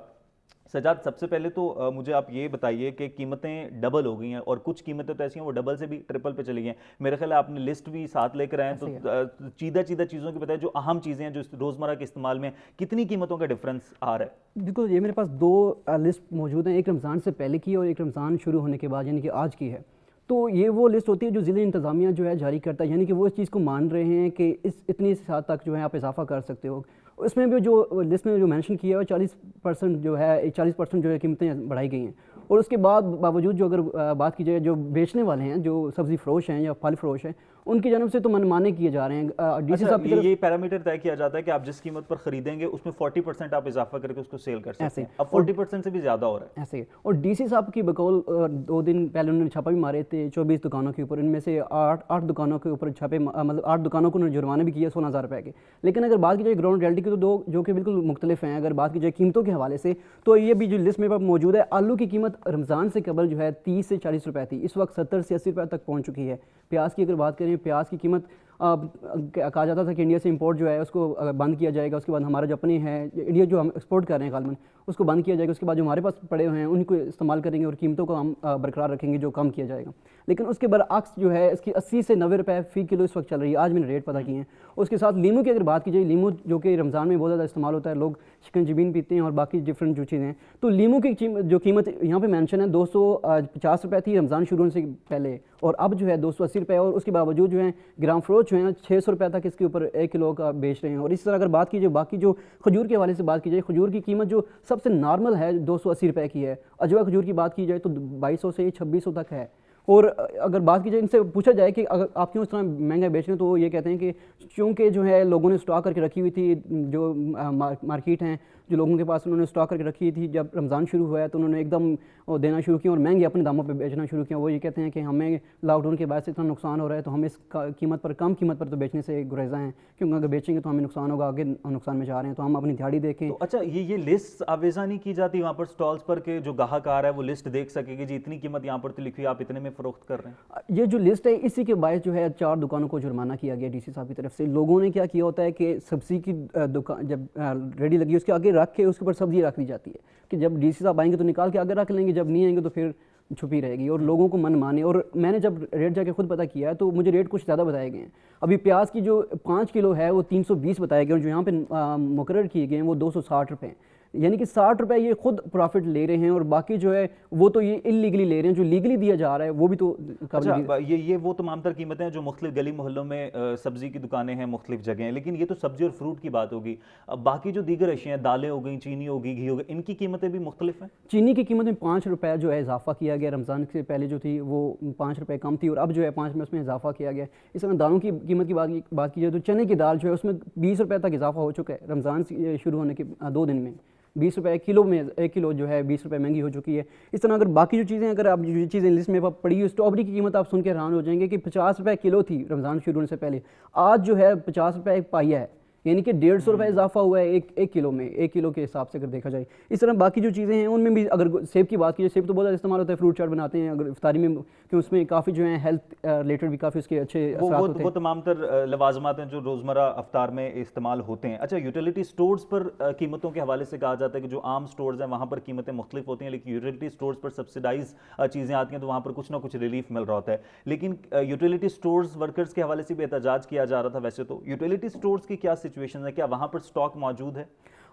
सज्जाद, सबसे पहले तो मुझे आप ये बताइए कि कीमतें डबल हो गई हैं, और कुछ कीमतें तो ऐसी हैं वो डबल से भी ट्रिपल पे चली गई हैं। मेरे ख्याल है आपने लिस्ट भी साथ लेकर आए हैं, तो चीदा चीज़ों की बताइए, जो अहम चीज़ें हैं जो रोज़मर्रा के इस्तेमाल में कितनी कीमतों का डिफरेंस आ रहा है। बिल्कुल, ये मेरे पास दो लिस्ट मौजूद हैं, एक रमज़ान से पहले की और एक रमज़ान शुरू होने के बाद यानी कि आज की है। तो ये वो लिस्ट होती है जो ज़िला इंतज़ामिया जो है जारी करता है, यानी कि वो इस चीज़ को मान रहे हैं कि इतनी साल तक जो है आप इजाफा कर सकते हो। इसमें भी जो लिस्ट में जो मेंशन किया है 40% जो है 40% जो है कीमतें बढ़ाई गई हैं। और उसके बाद बावजूद जो अगर बात की जाए जो बेचने वाले हैं, जो सब्ज़ी फरोश हैं या फल फरोश हैं, उनकी जानब से तो मनमाने किए जा रहे हैं। डीसी साहब ये पैरामीटर तय किया जाता है कि आप जिस कीमत पर खरीदेंगे उसमें 40% आप इजाफा करके उसको सेल कर सकते हैं। अब 40% से भी ज़्यादा हो रहा है ऐसे। और डीसी साहब की बकौल 2 दिन पहले उन्होंने छापा भी मारे थे 24 दुकानों के ऊपर, इनमें से 8 दुकानों के ऊपर छापे, मतलब 8 दुकानों को उन्होंने जुर्माने भी किया 16,000 रुपये के। लेकिन अगर बात की जाए ग्राउंड रियलिटी की तो दो जो कि बिल्कुल मुख्तलिफ हैं। अगर बात की जाए कीमतों के हवाले से तो ये भी जो लिस्ट में मौजूद है, आलू की कीमत रमज़ान से कबल जो है 30 से 40 रुपये थी, इस वक्त 70 से 80 रुपये तक पहुँच चुकी है। प्याज की अगर बात करें, प्याज की कीमत कहा जाता था कि इंडिया से इंपोर्ट जो है उसको बंद किया जाएगा, उसके बाद हमारा जो अपनी है इंडिया जो हम एक्सपोर्ट कर रहे हैं गालमन उसको बंद किया जाएगा, उसके बाद जो हमारे पास पड़े हुए हैं उनको इस्तेमाल करेंगे और कीमतों को हम बरकरार रखेंगे जो कम किया जाएगा। लेकिन उसके बरअक्स जो है इसकी 80 से 90 रुपये फ़ी किलो इस वक्त चल रही है, आज मैंने रेट पता किए हैं। उसके साथ लीमू की अगर बात की जाए, लीमू जो कि रमज़ान में बहुत ज़्यादा इस्तेमाल होता है, लोग शिकंजीबीन पीते हैं और बाकी डिफरेंट जो चीज़ें हैं, तो लीमू की जो कीमत यहाँ पे मेंशन है 250 रुपये थी रमज़ान शुरू होने से पहले, और अब जो है 280 रुपये। और उसके बावजूद जो है ग्राम फ्रोच जो है 600 रुपये तक इसके ऊपर 1 किलो का बेच रहे हैं। और इस तरह अगर बात की जाए बाकी जो खजूर के हवाले से बात की जाए, खजूर की कीमत जो सबसे नॉर्मल है 280 रुपये की है। अजवा खजूर की बात की जाए तो 2200 से 2600 तक है। और अगर बात की जाए, इनसे पूछा जाए कि अगर आप क्यों इस तरह महंगा बेच रहे हैं, तो वो ये कहते हैं कि चूँकि जो है लोगों ने स्टॉक करके रखी हुई थी, जो मार्केट हैं जो लोगों के पास उन्होंने स्टॉक करके रखी थी, जब रमज़ान शुरू हुआ है तो उन्होंने एकदम देना शुरू किया और महंगे अपने दामों पे बेचना शुरू किया। वो ये कहते हैं कि हमें लॉकडाउन के बाद से इतना नुकसान हो रहा है तो हम इस कीमत पर, कम कीमत पर तो बेचने से गुरेज़ा हैं, क्योंकि अगर बेचेंगे तो हमें नुकसान होगा, आगे नुकसान में जा रहे हैं, तो हम अपनी दिहाड़ी देखें। तो अच्छा, ये लिस्ट आवेज़ा नहीं की जाती वहाँ पर स्टॉल्स पर के जो ग्राहक आ रहा है वो लिस्ट देख सकेगी जी इतनी कीमत यहाँ पर तो लिखी हुई, आप इतने में फरोख्त कर रहे हैं। ये जो लिस्ट है इसी के बायस जो है 4 दुकानों को जुर्माना किया गया डीसी साहब की तरफ से। लोगों ने क्या किया होता है कि सब्जी की दुकान जब रेडी लगी उसके आगे रख के उसके ऊपर सब्जी रख दी जाती है कि जब डीसी साहब आएंगे तो निकाल के आगे रख लेंगे, जब नहीं आएंगे तो फिर छुपी रहेगी और लोगों को मन माने। और मैंने जब रेट जाके खुद पता किया है तो मुझे रेट कुछ ज़्यादा बताए गए हैं। अभी प्याज की जो 5 किलो है वो 320 बताए गए और जो यहाँ पे मुकर्रर किए गए हैं वो 260 रुपये हैं। यानी कि 60 रुपये ये खुद प्रॉफिट ले रहे हैं, और बाकी जो है वो तो ये इलीगली ले रहे हैं, जो लीगली दिया जा रहा है वो भी तो अच्छा, ये वो तमाम तर कीमतें हैं जो मुख्तलिफ गली मोहल्लों में सब्जी की दुकानें हैं मुख्तलिफ जगह हैं, लेकिन ये तो सब्जी और फ्रूट की बात होगी। अब बाकी जो दीगर अशियाँ, दालें हो गई, चीनी होगी, घी होगा, इनकी कीमतें भी मुख्तलिफ हैं। चीनी की कीमत में 5 रुपये जो है इजाफा किया गया, रमज़ान से पहले जो थी वो 5 रुपये कम थी, और अब जो है 5 में उसमें इजाफा किया गया। इस तरह दालों की कीमत की बात की जाए तो चने की दाल जो है उसमें 20 रुपये तक इजाफा हो चुका है रमज़ान से शुरू होने के 2 दिन में। 20 रुपये किलो में, 1 किलो जो है 20 रुपये महंगी हो चुकी है। इस तरह अगर बाकी जो चीज़ें, अगर आप जो चीज़ें लिस्ट में पड़ी हुई, स्ट्रॉबेरी की कीमत आप सुन के हैरान हो जाएंगे कि 50 रुपये किलो थी रमज़ान शुरू होने से पहले, आज जो है 50 रुपये एक पाइया है, यानी कि 150 रुपये इजाफा हुआ है एक किलो में, 1 किलो के हिसाब से अगर देखा जाए। इस तरह बाकी जो चीज़ें हैं उनमें भी, अगर सेब की बात की जाए, सेब तो बहुत ज़्यादा इस्तेमाल होता है, फ्रूट चाट बनाते हैं अगर इफ्तारी में, कि उसमें काफ़ी जो है हेल्थ रिलेटेड भी काफ़ी उसके अच्छे असरात होते हैं। वो तमाम तर लवाजमात हैं जो रोज़मर्रा अफ्तार में इस्तेमाल होते हैं। अच्छा, यूटिलिटी स्टोर्स पर कीमतों के हवाले से कहा जाता है कि जो आम स्टोर्स हैं वहाँ पर कीमतें मुख्तलिफ होती हैं, लेकिन यूटिलिटी स्टोर्स पर सब्सिडाइज चीज़ें आती हैं तो वहाँ पर कुछ ना कुछ रिलीफ मिल रहा होता है। लेकिन यूटिलिटी स्टोर्स वर्कर्स के हवाले से भी एहतजाज किया जा रहा था। वैसे तो यूटिलिटी स्टोर्स की क्या सिचुएशन है, क्या वहाँ पर स्टॉक मौजूद है?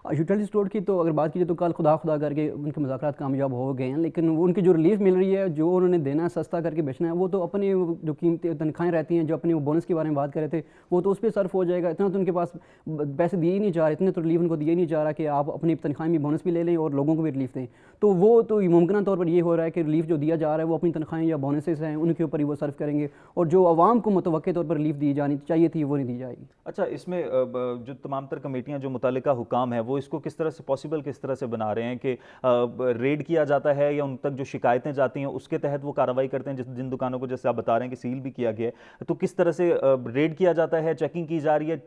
यूटिलिटी स्टोर की तो अगर बात कीजिए तो कल खुदा करके उनके मुज़ाकरात कामयाब हो गए हैं, लेकिन वो उनकी जो रिलीफ मिल रही है, जो उन्होंने देना है सस्ता करके बेचना है, वो तो अपनी जो कीमती तनख्वाहें रहती हैं, जो अपनी वो बोनस के बारे में बात कर रहे थे, वो तो उस पर सर्फ हो जाएगा। इतना तो उनके पास पैसे दिए ही नहीं जा रहे, इतने तो रिलीफ उनको दिए नहीं जा रहा कि आप अपनी तनख्वाहें भी बोनस भी ले लें और लोगों को भी रिलीफ दें। तो वो तो मुमकिन तौर पर ये हो रहा है कि रिलीफ जो दिया जा रहा है वो अपनी तनख्वाहें या बोनसेस हैं उनके ऊपर ही वो सर्फ करेंगे, और जो आवाम को मुतवक्के तौर पर रिलीफ दी जानी चाहिए थी वो नहीं दी जाएगी। अच्छा, इसमें जो तमाम तर कमेटियाँ, जो मुतल्लिका हुकाम है, वो इसको किस तरह से पॉसिबल किस तरह से बना रहे हैं कि रेड किया जाता है या उन तक जो शिकायतें जाती हैं उसके तहत वो कार्रवाई करते हैं? जिन दुकानों को जैसे आप बता रहे हैं कि सील भी किया गया है, तो किस तरह से रेड किया जाता है, चेकिंग की जा रही है,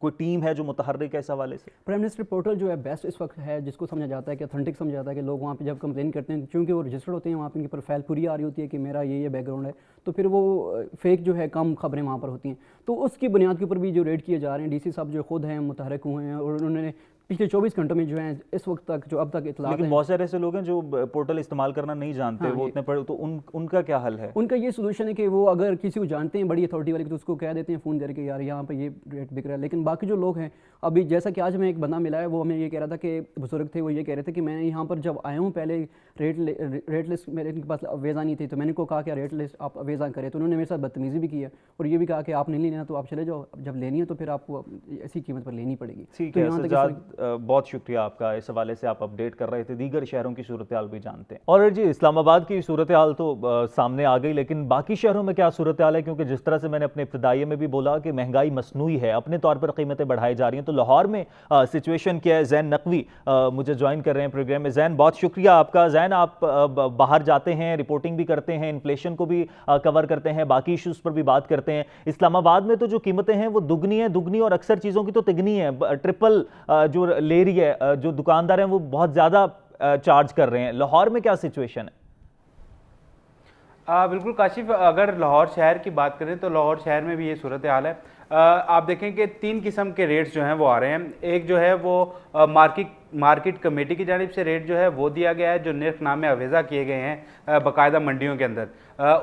कोई टीम है जो मुतहर्रिक है इस हवाले से? प्राइम मिनिस्टर पोर्टल जो है बेस्ट इस वक्त है, जिसको समझा जाता है कि ऑथेंटिक समझा जाता है कि लोग वहाँ पे जब कंप्लेन करते हैं, क्योंकि वो रजिस्टर्ड होते हैं, वहाँ पे उनकी प्रोफाइल पूरी आ रही होती है कि मेरा ये बैकग्राउंड है, तो फिर वो फेक जो है कम खबरें वहाँ पर होती हैं। तो उसकी बुनियाद के ऊपर भी जो रेड किए जा रहे हैं, डीसी साहब जो खुद हैं मुतहर्रिक हुए हैं, और उन्होंने पिछले 24 घंटों में जो है इस वक्त तक जो अब तक इतला, लेकिन बहुत सारे ऐसे लोग हैं जो पोर्टल इस्तेमाल करना नहीं जानते। हाँ, वो उतने पढ़े, तो उनका क्या हल है? उनका ये सोल्यूशन है कि वो अगर किसी को जानते हैं बड़ी अथॉरिटी वाले, तो उसको कह देते हैं फ़ोन करके यार यहाँ पे ये रेट बिक रहा है। लेकिन बाकी जो लोग हैं, अभी जैसा कि आज हमें एक बंदा मिला है, वो हमें ये कह रहा था कि बुजुर्ग थे, वो ये कह रहे थे कि मैं यहाँ पर जब आया हूँ पहले रेट लिस्ट मेरे पास अवेज़ा नहीं थी, तो मैंने को कहा कि रेट लिस्ट आप अवेज़ा करें, तो उन्होंने मेरे साथ बदतमीज़ी भी की है और ये भी कहा कि आप नहीं लेना तो आप चले जाओ, जब लेनी है तो फिर आपको ऐसी कीमत पर लेनी पड़ेगी। ठीक है सज्जाद, बहुत शुक्रिया आपका, इस हवाले से आप अपडेट कर रहे थे। दीगर शहरों की सूरत हाल भी जानते हैं। और जी, इस्लामाबाद की सूरत हाल तो सामने आ गई, लेकिन बाकी शहरों में क्या सूरत हाल है? क्योंकि जिस तरह से मैंने अपने इब्तिदाइये में भी बोला कि महंगाई मसनूई है, अपने तौर पर कीमतें बढ़ाई जा रही हैं, तो लाहौर में सिचुएशन क्या है? जैन नकवी मुझे ज्वाइन कर रहे हैं प्रोग्राम में। जैन, बहुत शुक्रिया आपका। जैन, आप बाहर जाते हैं, रिपोर्टिंग भी करते हैं, इन्फ्लेशन को भी कवर करते हैं, बाकी इशूज़ पर भी बात करते हैं। इस्लामाबाद में तो जो कीमतें हैं वो दुगनी और अक्सर चीज़ों की तो तिगनी है, ट्रिपल जो ले रही है, जो दुकानदार हैं वो बहुत ज़्यादा चार्ज कर रहे हैं। लाहौर में क्या सिचुएशन है? बिल्कुल काशिफ, अगर लाहौर शहर की बात करें तो लाहौर शहर में भी ये सूरत हाल है। आप देखें कि 3 किस्म के रेट्स जो हैं वो आ रहे हैं। एक जो है वो मार्केट कमेटी की जानिब से रेट जो है वो दिया गया है, जो निर्खनामे अवेज़ा किए गए हैं बाकायदा मंडियों के अंदर।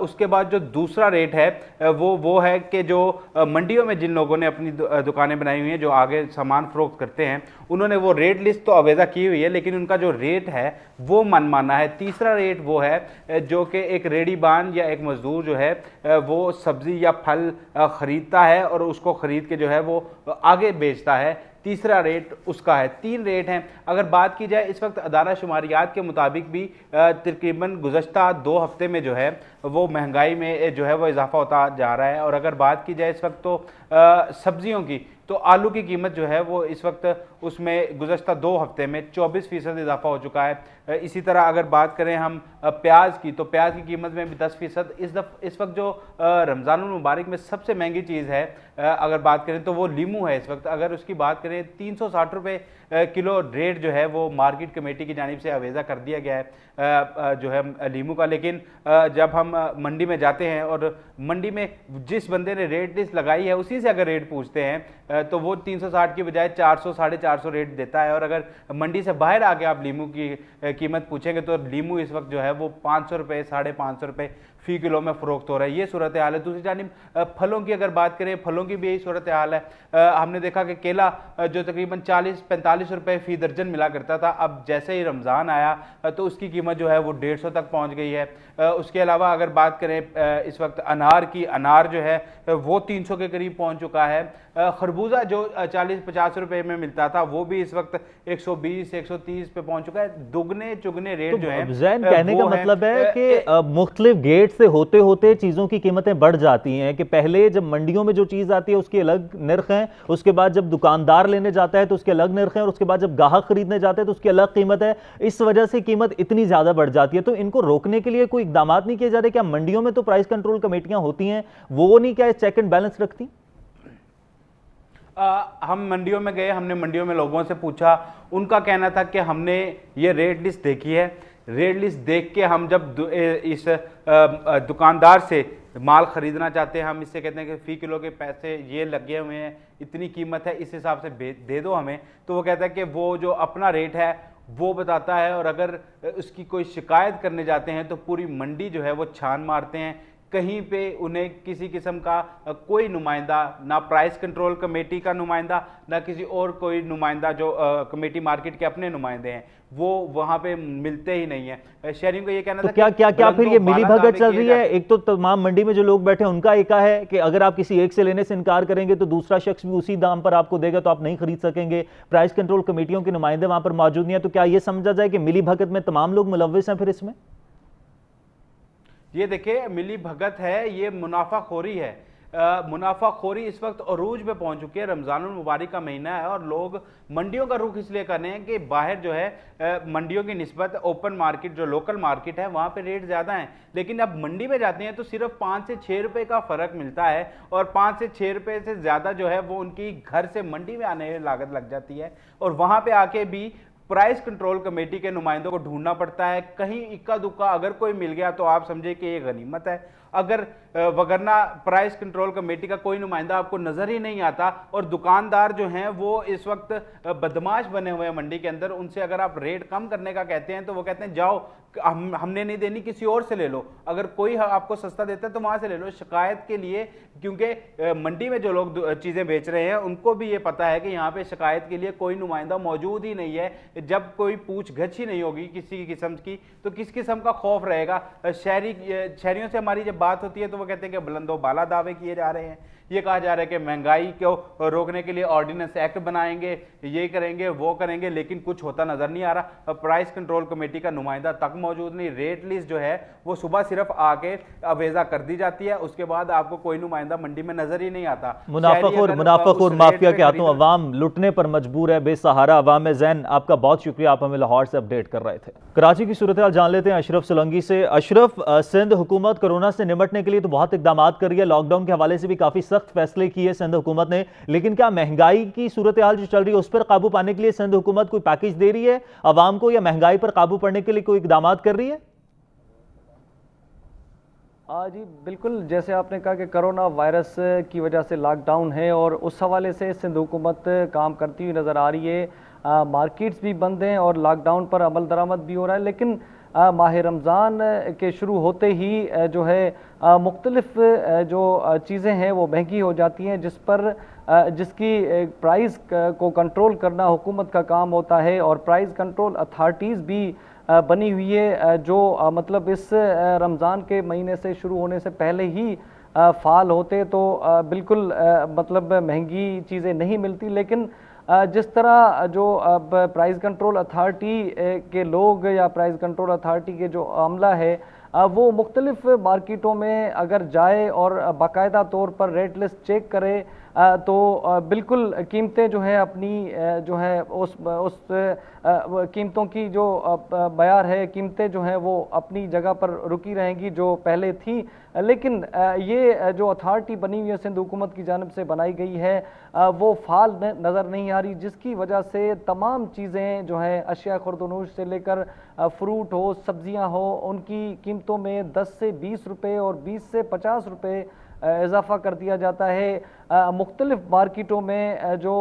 उसके बाद जो दूसरा रेट है वो है कि जो मंडियों में जिन लोगों ने अपनी दुकानें बनाई हुई हैं, जो आगे सामान फरोख्त करते हैं, उन्होंने वो रेट लिस्ट तो अवेज़ा की हुई है, लेकिन उनका जो रेट है वो मनमाना है। तीसरा रेट वो है जो कि एक रेडीबान या एक मजदूर जो है वो सब्ज़ी या फल ख़रीदता है और उसको ख़रीद के जो है वो आगे बेचता है, तीसरा रेट उसका है। 3 रेट हैं। अगर बात की जाए इस वक्त अदारा शुमारियात के मुताबिक भी तकरीबन गुज़श्ता 2 हफ्ते में जो है वो महंगाई में जो है वो इजाफा होता जा रहा है। और अगर बात की जाए इस वक्त तो सब्जियों की, तो आलू की कीमत जो है वो इस वक्त उसमें गुज़श्ता 2 हफ्ते में 24% इजाफा हो चुका है। इसी तरह अगर बात करें हम प्याज की, तो प्याज की कीमत में भी 10%। इस वक्त जो रमज़ानुल मुबारक में सबसे महंगी चीज़ है अगर बात करें तो वो लीमू है। इस वक्त अगर उसकी बात करें 360 रुपये किलो रेट जो है वो मार्केट कमेटी की जानिब से अवेज़ा कर दिया गया है जो है लीमू का। लेकिन जब हम मंडी में जाते हैं और मंडी में जिस बंदे ने रेट लिस्ट लगाई है उसी से अगर रेट पूछते हैं तो वो 360 की बजाय 400 साढ़े 400 रेट देता है। और अगर मंडी से बाहर आके आप लीमू की कीमत पूछेंगे तो लीमू इस वक्त जो है वो 500 रुपये 550 रुपये फ़ी किलो में फ़रोख्त हो रहा है, ये सूरत हाल है। दूसरी जानिब फलों की अगर बात करें, फलों की भी यही सूरत हाल है। हमने देखा कि केला जो तकरीबन 40-45 रुपये फ़ी दर्जन मिला करता था, अब जैसे ही रमज़ान आया तो उसकी कीमत जो है वो 150 तक पहुँच गई है। उसके अलावा अगर बात करें इस वक्त अनार की, अनार जो है वो 300 के करीब पहुँच चुका है। खरबूजा जो 40-50 रुपए में मिलता था वो भी इस वक्त 120-130 पे पहुंच चुका है। दुगने चुगने रेट जो है, ज़ैन कहने का मतलब है कि मुख्तलिफ गेट से होते होते चीज़ों की कीमतें बढ़ जाती हैं, कि पहले जब मंडियों में जो चीज़ आती है उसकी अलग निर्ख है, उसके बाद जब दुकानदार लेने जाता है तो उसके अलग निर्ख है, और उसके बाद जब ग्राहक खरीदने जाते हैं तो उसकी अलग कीमत है। इस वजह से कीमत इतनी ज़्यादा बढ़ जाती है। तो इनको रोकने के लिए कोई इकदाम नहीं किए जा रहे? क्या मंडियों में तो प्राइस कंट्रोल कमेटियां होती हैं, वो नहीं क्या चेक एंड बैलेंस रखती? हम मंडियों में गए, हमने मंडियों में लोगों से पूछा, उनका कहना था कि हमने ये रेट लिस्ट देखी है, रेट लिस्ट देख के हम जब इस दुकानदार से माल खरीदना चाहते हैं, हम इससे कहते हैं कि फ़ी किलो के पैसे ये लगे हुए हैं, इतनी कीमत है, इस हिसाब से दे दो हमें, तो वो कहता है कि वो जो अपना रेट है वो बताता है, और अगर उसकी कोई शिकायत करने जाते हैं तो पूरी मंडी जो है वो छान मारते हैं। कहीं पे उन्हें किसी किस्म का कोई नुमाइंदा, ना प्राइस कंट्रोल कमेटी का नुमाइंदा, ना किसी और कोई नुमाइंदा जो कमेटी मार्केट के अपने नुमाइंदे हैं, वो वहां पे मिलते ही नहीं है। शहरियों को ये कहना तो था क्या क्या क्या फिर ये मिली भगत चल रही है? एक तो तमाम मंडी में जो लोग बैठे हैं उनका एका है कि अगर आप किसी एक से लेने से इनकार करेंगे तो दूसरा शख्स भी उसी दाम पर आपको देगा, तो आप नहीं खरीद सकेंगे। प्राइस कंट्रोल कमेटियों के नुमाइंदे वहां पर मौजूद नहीं है, तो क्या ये समझा जाए कि मिली भगत में तमाम लोग मुलव्विस हैं फिर इसमें? ये देखिए, मिली भगत है, ये मुनाफाखोरी है। मुनाफाखोरी इस वक्त अरूज पे पहुंच चुकी है। रमज़ानुल मुबारक का महीना है और लोग मंडियों का रुख इसलिए कर रहे हैं कि बाहर जो है मंडियों की निस्बत ओपन मार्केट, जो लोकल मार्केट है, वहाँ पे रेट ज़्यादा हैं। लेकिन अब मंडी में जाते हैं तो सिर्फ 5 से 6 रुपये का फ़र्क मिलता है, और 5 से 6 रुपये से ज़्यादा जो है वो उनकी घर से मंडी में आने में लागत लग जाती है, और वहाँ पर आके भी प्राइस कंट्रोल कमेटी के नुमाइंदों को ढूंढना पड़ता है। कहीं इक्का दुक्का अगर कोई मिल गया तो आप समझे कि ये गनीमत है, अगर वगरना प्राइस कंट्रोल कमेटी का कोई नुमाइंदा आपको नजर ही नहीं आता। और दुकानदार जो हैं वो इस वक्त बदमाश बने हुए हैं मंडी के अंदर, उनसे अगर आप रेट कम करने का कहते हैं तो वो कहते हैं जाओ, हमने नहीं देनी, किसी और से ले लो, अगर कोई आपको सस्ता देता है तो वहां से ले लो। शिकायत के लिए, क्योंकि मंडी में जो लोग चीजें बेच रहे हैं उनको भी ये पता है कि यहाँ पे शिकायत के लिए कोई नुमाइंदा मौजूद ही नहीं है। जब कोई पूछगछ ही नहीं होगी किसी किस्म की तो किस किस्म का खौफ रहेगा? शहरियों से हमारी जब बात होती है तो वो कहते हैं कि बुलंदो बाला दावे किए जा रहे हैं, ये कहा जा रहा है कि महंगाई को रोकने के लिए ऑर्डिनेंस एक्ट बनाएंगे, ये करेंगे वो करेंगे, लेकिन कुछ होता नजर नहीं आ रहा। प्राइस कंट्रोल कमेटी का नुमाइंदा तक मौजूद नहीं। रेट लिस्ट जो है वो सुबह सिर्फ आके अवेजा कर दी जाती है, उसके बाद आपको कोई नुमाइंदा मंडी में नजर ही नहीं आता। मुनाफिक माफिया के हाथों अवाम लुटने पर मजबूर है, बेसहारा अवाम है। ज़ैन, आपका बहुत शुक्रिया, आप हमें लाहौर से अपडेट कर रहे थे। कराची की सूरत हाल जान लेते हैं अशरफ सोलंकी से। अशरफ, सिंध हुकूमत कोरोना से निपटने के लिए तो बहुत इकदाम कर रही है, लॉकडाउन के हवाले से भी काफी सख्त फैसले किए सिंध हुकूमत ने, लेकिन क्या महंगाई की सूरत हाल जो चल रही है उस पर काबू पाने के लिए सिंध हुकूमत कोई पैकेज दे रही है अवाम को, या महंगाई पर काबू पाने के लिए कोई इकदाम कर रही है? जी बिल्कुल, जैसे आपने कहा कि कोरोना वायरस की वजह से लॉकडाउन है और उस हवाले से सिंध हुकूमत काम करती हुई नज़र आ रही है। मार्केट्स भी बंद हैं और लॉकडाउन पर अमल दरामद भी हो रहा है, लेकिन माह रमज़ान के शुरू होते ही जो है मुख्तलिफ जो चीज़ें हैं वो महंगी हो जाती हैं, जिसकी प्राइस को कंट्रोल करना हुकूमत का काम होता है। और प्राइस कंट्रोल अथॉरिटीज़ भी बनी हुई है जो मतलब इस रमज़ान के महीने से शुरू होने से पहले ही फ़ाल होते, तो बिल्कुल मतलब महंगी चीज़ें नहीं मिलती। लेकिन जिस तरह जो प्राइस कंट्रोल अथॉरिटी के लोग या प्राइस कंट्रोल अथॉरिटी के जो अमला है वो मुख्तलिफ मार्केटों में अगर जाए और बाकायदा तौर पर रेट लिस्ट चेक करे तो बिल्कुल कीमतें जो है अपनी जो है उस कीमतों की जो बयार है, कीमतें जो हैं वो अपनी जगह पर रुकी रहेंगी जो पहले थी। लेकिन ये जो अथॉरिटी बनी हुई है सिंध हुकूमत की जानिब से बनाई गई है वो फाल नज़र नहीं आ रही, जिसकी वजह से तमाम चीज़ें जो हैं अशिया खुर्दनूश से लेकर फ्रूट हो, सब्जियां हो, उनकी कीमतों में 10 से 20 रुपये और 20 से 50 रुपये इजाफ़ा कर दिया जाता है। मुख्तलिफ मार्केटों में जो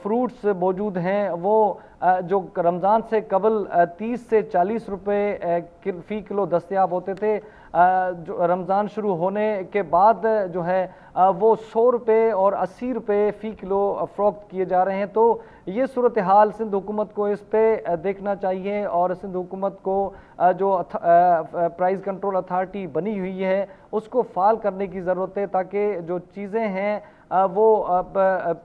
फ्रूट्स मौजूद हैं वो जो रमज़ान से कबल 30 से 40 रुपये फ़ी किलो दस्तयाब होते थे, जो रमज़ान शुरू होने के बाद जो है वो 100 रुपये और 80 रुपये फ़ी किलो फ़रोख्त किए जा रहे हैं। तो ये सूरत हाल सिंध हुकूमत को इस पे देखना चाहिए और सिंध हुकूमत को जो प्राइस कंट्रोल अथॉरिटी बनी हुई है उसको फ़ाल करने की ज़रूरत है, ताकि जो चीज़ें हैं वो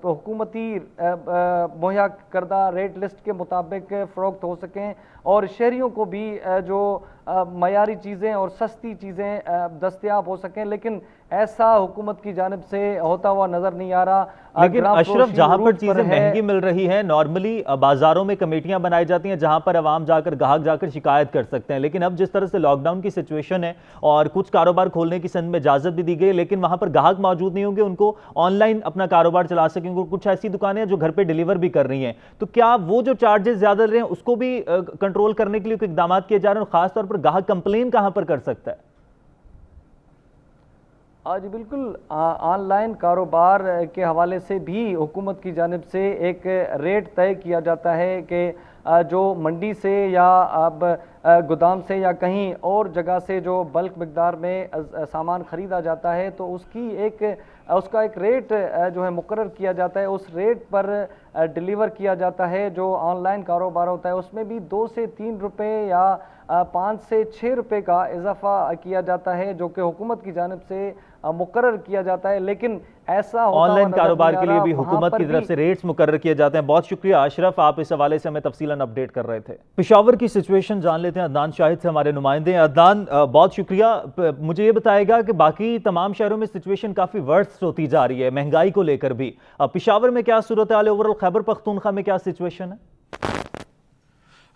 हुकूमती मुहैया करदा रेट लिस्ट के मुताबिक फ़रोख्त हो सकें और शहरियों को भी जो मयारी चीज़ें और सस्ती चीज़ें दस्तयाब हो सकें। लेकिन ऐसा हुकूमत की जानिब से होता हुआ नज़र नहीं आ रहा। लेकिन अशरफ, जहां पर चीजें महंगी मिल रही हैं, नॉर्मली बाजारों में कमेटियां बनाई जाती हैं जहां पर अवाम जाकर, ग्राहक जाकर शिकायत कर सकते हैं, लेकिन अब जिस तरह से लॉकडाउन की सिचुएशन है और कुछ कारोबार खोलने की सिंध में इजाजत भी दी गई, लेकिन वहां पर ग्राहक मौजूद नहीं होंगे, उनको ऑनलाइन अपना कारोबार चला सकेंगे। कुछ ऐसी दुकानें हैं जो घर पर डिलीवर भी कर रही हैं, तो क्या वो जो चार्जेस ज्यादा रहे हैं उसको भी कंट्रोल करने के लिए इकदाम किए जा रहे हैं? और खासतौर पर ग्राहक कंप्लेन कहां पर कर सकता है? जी बिल्कुल, ऑनलाइन कारोबार के हवाले से भी हुकूमत की जानिब से एक रेट तय किया जाता है कि जो मंडी से या अब गोदाम से या कहीं और जगह से जो बल्क मिकदार में सामान ख़रीदा जाता है तो उसका एक रेट जो है मुकर्रर किया जाता है। उस रेट पर डिलीवर किया जाता है। जो ऑनलाइन कारोबार होता है उसमें भी 2 से 3 रुपये या 5 से 6 रुपये का इजाफा किया जाता है, जो कि हुकूमत की जानिब से मुकर्रर किया जाता है। लेकिन ऐसा ऑनलाइन कारोबार के लिए भी हुकूमत की तरफ से रेट्स मुकर्रर किए जाते हैं। बहुत शुक्रिया अशरफ, आप इस हवाले से हमें तफसीलन अपडेट कर रहे थे। पेशावर की सिचुएशन जान लेते हैं, अदनान शाहिद से हमारे नुमाइंदे हैं। अदनान, बहुत शुक्रिया। मुझे ये बताएगा कि बाकी तमाम शहरों में सिचुएशन काफ़ी वर्स्ट होती जा रही है, महंगाई को लेकर भी। पेशावर में क्या सूरत हाल है, ओवरऑल खैबर पख्तूनख्वा में क्या सिचुएशन है?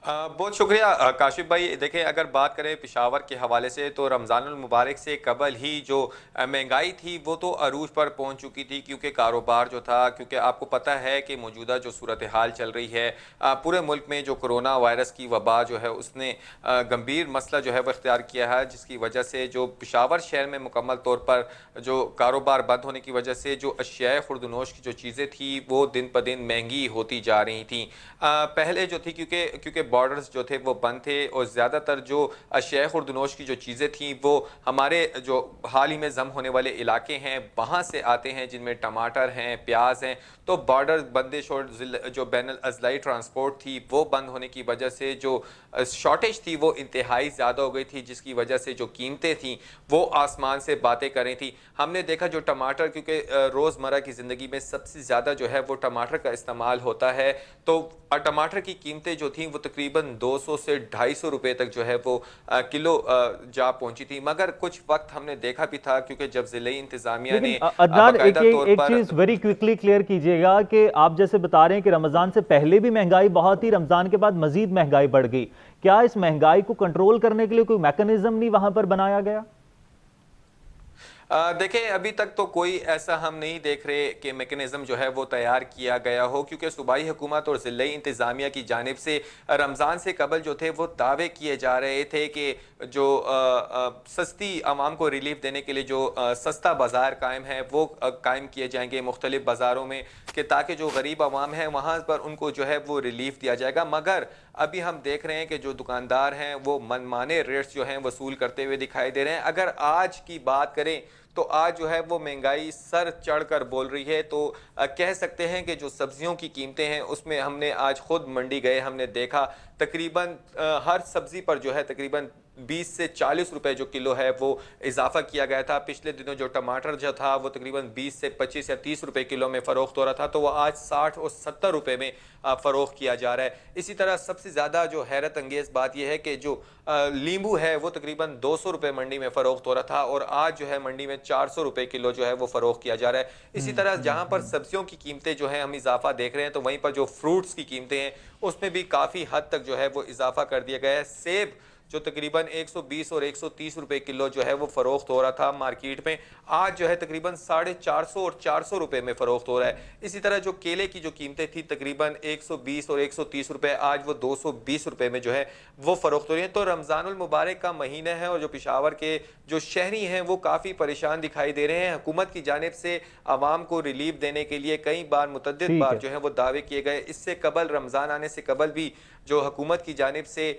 बहुत शुक्रिया काशिफ भाई। देखें, अगर बात करें पेशावर के हवाले से तो रमज़ानुल मुबारक से कबल ही जो महंगाई थी वो तो अरूज पर पहुंच चुकी थी, क्योंकि कारोबार जो था, क्योंकि आपको पता है कि मौजूदा जो सूरत हाल चल रही है पूरे मुल्क में, जो कोरोना वायरस की वबा जो है उसने गंभीर मसला जो है वो इख्तियार किया है, जिसकी वजह से जो पेशावर शहर में मुकम्मल तौर पर जो कारोबार बंद होने की वजह से जो अशियाए खुर्दनोश की जो चीज़ें थी वो दिन ब दिन महंगी होती जा रही थी। पहले जो थी, क्योंकि बॉर्डर्स जो थे वो बंद थे और ज़्यादातर जो अशियाए खुर्दनोश की जो चीज़ें थी वो हमारे जो हाल ही में जम होने वाले इलाके हैं वहाँ से आते हैं, जिनमें टमाटर हैं, प्याज हैं। तो बॉर्डर बंदिश और जो बैनुल अज़लाई ट्रांसपोर्ट थी वो बंद होने की वजह से जो शॉर्टेज थी वो इंतहाई ज़्यादा हो गई थी, जिसकी वजह से जो कीमतें थी वो आसमान से बातें कर रही थी। हमने देखा जो टमाटर, क्योंकि रोज़मर्रा की ज़िंदगी में सबसे ज़्यादा जो है वो टमाटर का इस्तेमाल होता है, तो टमाटर की कीमतें जो थी वो तकरीबन 200 से 250 रुपये तक जो है वो किलो जा पहुंची थी। मगर कुछ वक्त हमने देखा भी था, क्योंकि जब ज़िले इंतजामिया ने अदनान, एक चीज़ वेरी क्विकली क्लियर कीजिएगा कि आप जैसे बता रहे हैं कि रमज़ान से पहले भी महंगाई बहुत थी, रमज़ान के बाद मजीद महंगाई बढ़ गई। क्या इस महंगाई को कंट्रोल करने के लिए कोई मैकेनिज्म नहीं वहां पर बनाया गया? देखें, अभी तक तो कोई ऐसा हम नहीं देख रहे कि मैकेनिज़्म जो है वो तैयार किया गया हो, क्योंकि सूबाई हुकूमत और ज़िले इंतज़ामिया की जानिब से रमज़ान से कबल जो थे वो दावे किए जा रहे थे कि जो सस्ती आवाम को रिलीफ देने के लिए जो सस्ता बाज़ार कायम है वो कायम किए जाएंगे मुख्तलिफ बाज़ारों में, कि ताकि जो गरीब आवाम है वहाँ पर उनको जो है वो रिलीफ दिया जाएगा। मगर अभी हम देख रहे हैं कि जो दुकानदार हैं वो मनमाने रेट्स जो हैं वसूल करते हुए दिखाई दे रहे हैं। अगर आज की बात करें तो आज जो है वो महंगाई सर चढ़कर बोल रही है। तो कह सकते हैं कि जो सब्जियों की कीमतें हैं उसमें हमने आज खुद मंडी गए, हमने देखा तकरीबन हर सब्जी पर जो है तकरीबन 20 से 40 रुपए जो किलो है वो इजाफा किया गया था। पिछले दिनों जो टमाटर जो था वो तकरीबन 20 से 25 या 30 रुपए किलो में फ़रोख्त हो रहा था, तो वो आज 60 और 70 रुपए में फ़रोख्त किया जा रहा है। इसी तरह सबसे ज़्यादा जो हैरत अंगेज़ बात यह है कि जो नींबू है वो तकरीबन 200 रुपए मंडी में फ़रोख्त हो रहा था और आज जो है मंडी में 400 रुपए किलो जो है वो फ़रोख्त किया जा रहा है। इसी तरह जहाँ पर सब्जियों की कीमतें जो है हम इजाफा देख रहे हैं, तो वहीं पर जो फ्रूट्स की कीमतें हैं उसमें भी काफ़ी हद तक जो है वो इजाफा कर दिया गया है। सेब जो तकरीबन 120 और 130 रुपए किलो जो है वो फ़रोख्त हो रहा था मार्केट में, आज जो है तकरीबन 450 और 400 रुपए में फ़रोख्त हो रहा है। इसी तरह जो केले की जो कीमतें थी तकरीबन 120 और 130 रुपए, आज वो 220 रुपए में जो है वो फ़रोख्त हो रही है। तो रमज़ानुल मुबारक का महीना है और जो पेशावर के जो शहरी हैं वो काफ़ी परेशान दिखाई दे रहे हैं। हुकूमत की जानिब से आवाम को रिलीफ देने के लिए कई बार मुतअद्दिद बार जो है वो दावे किए गए। इससे कबल रमज़ान आने से कबल भी जो हुकूमत की जानिब से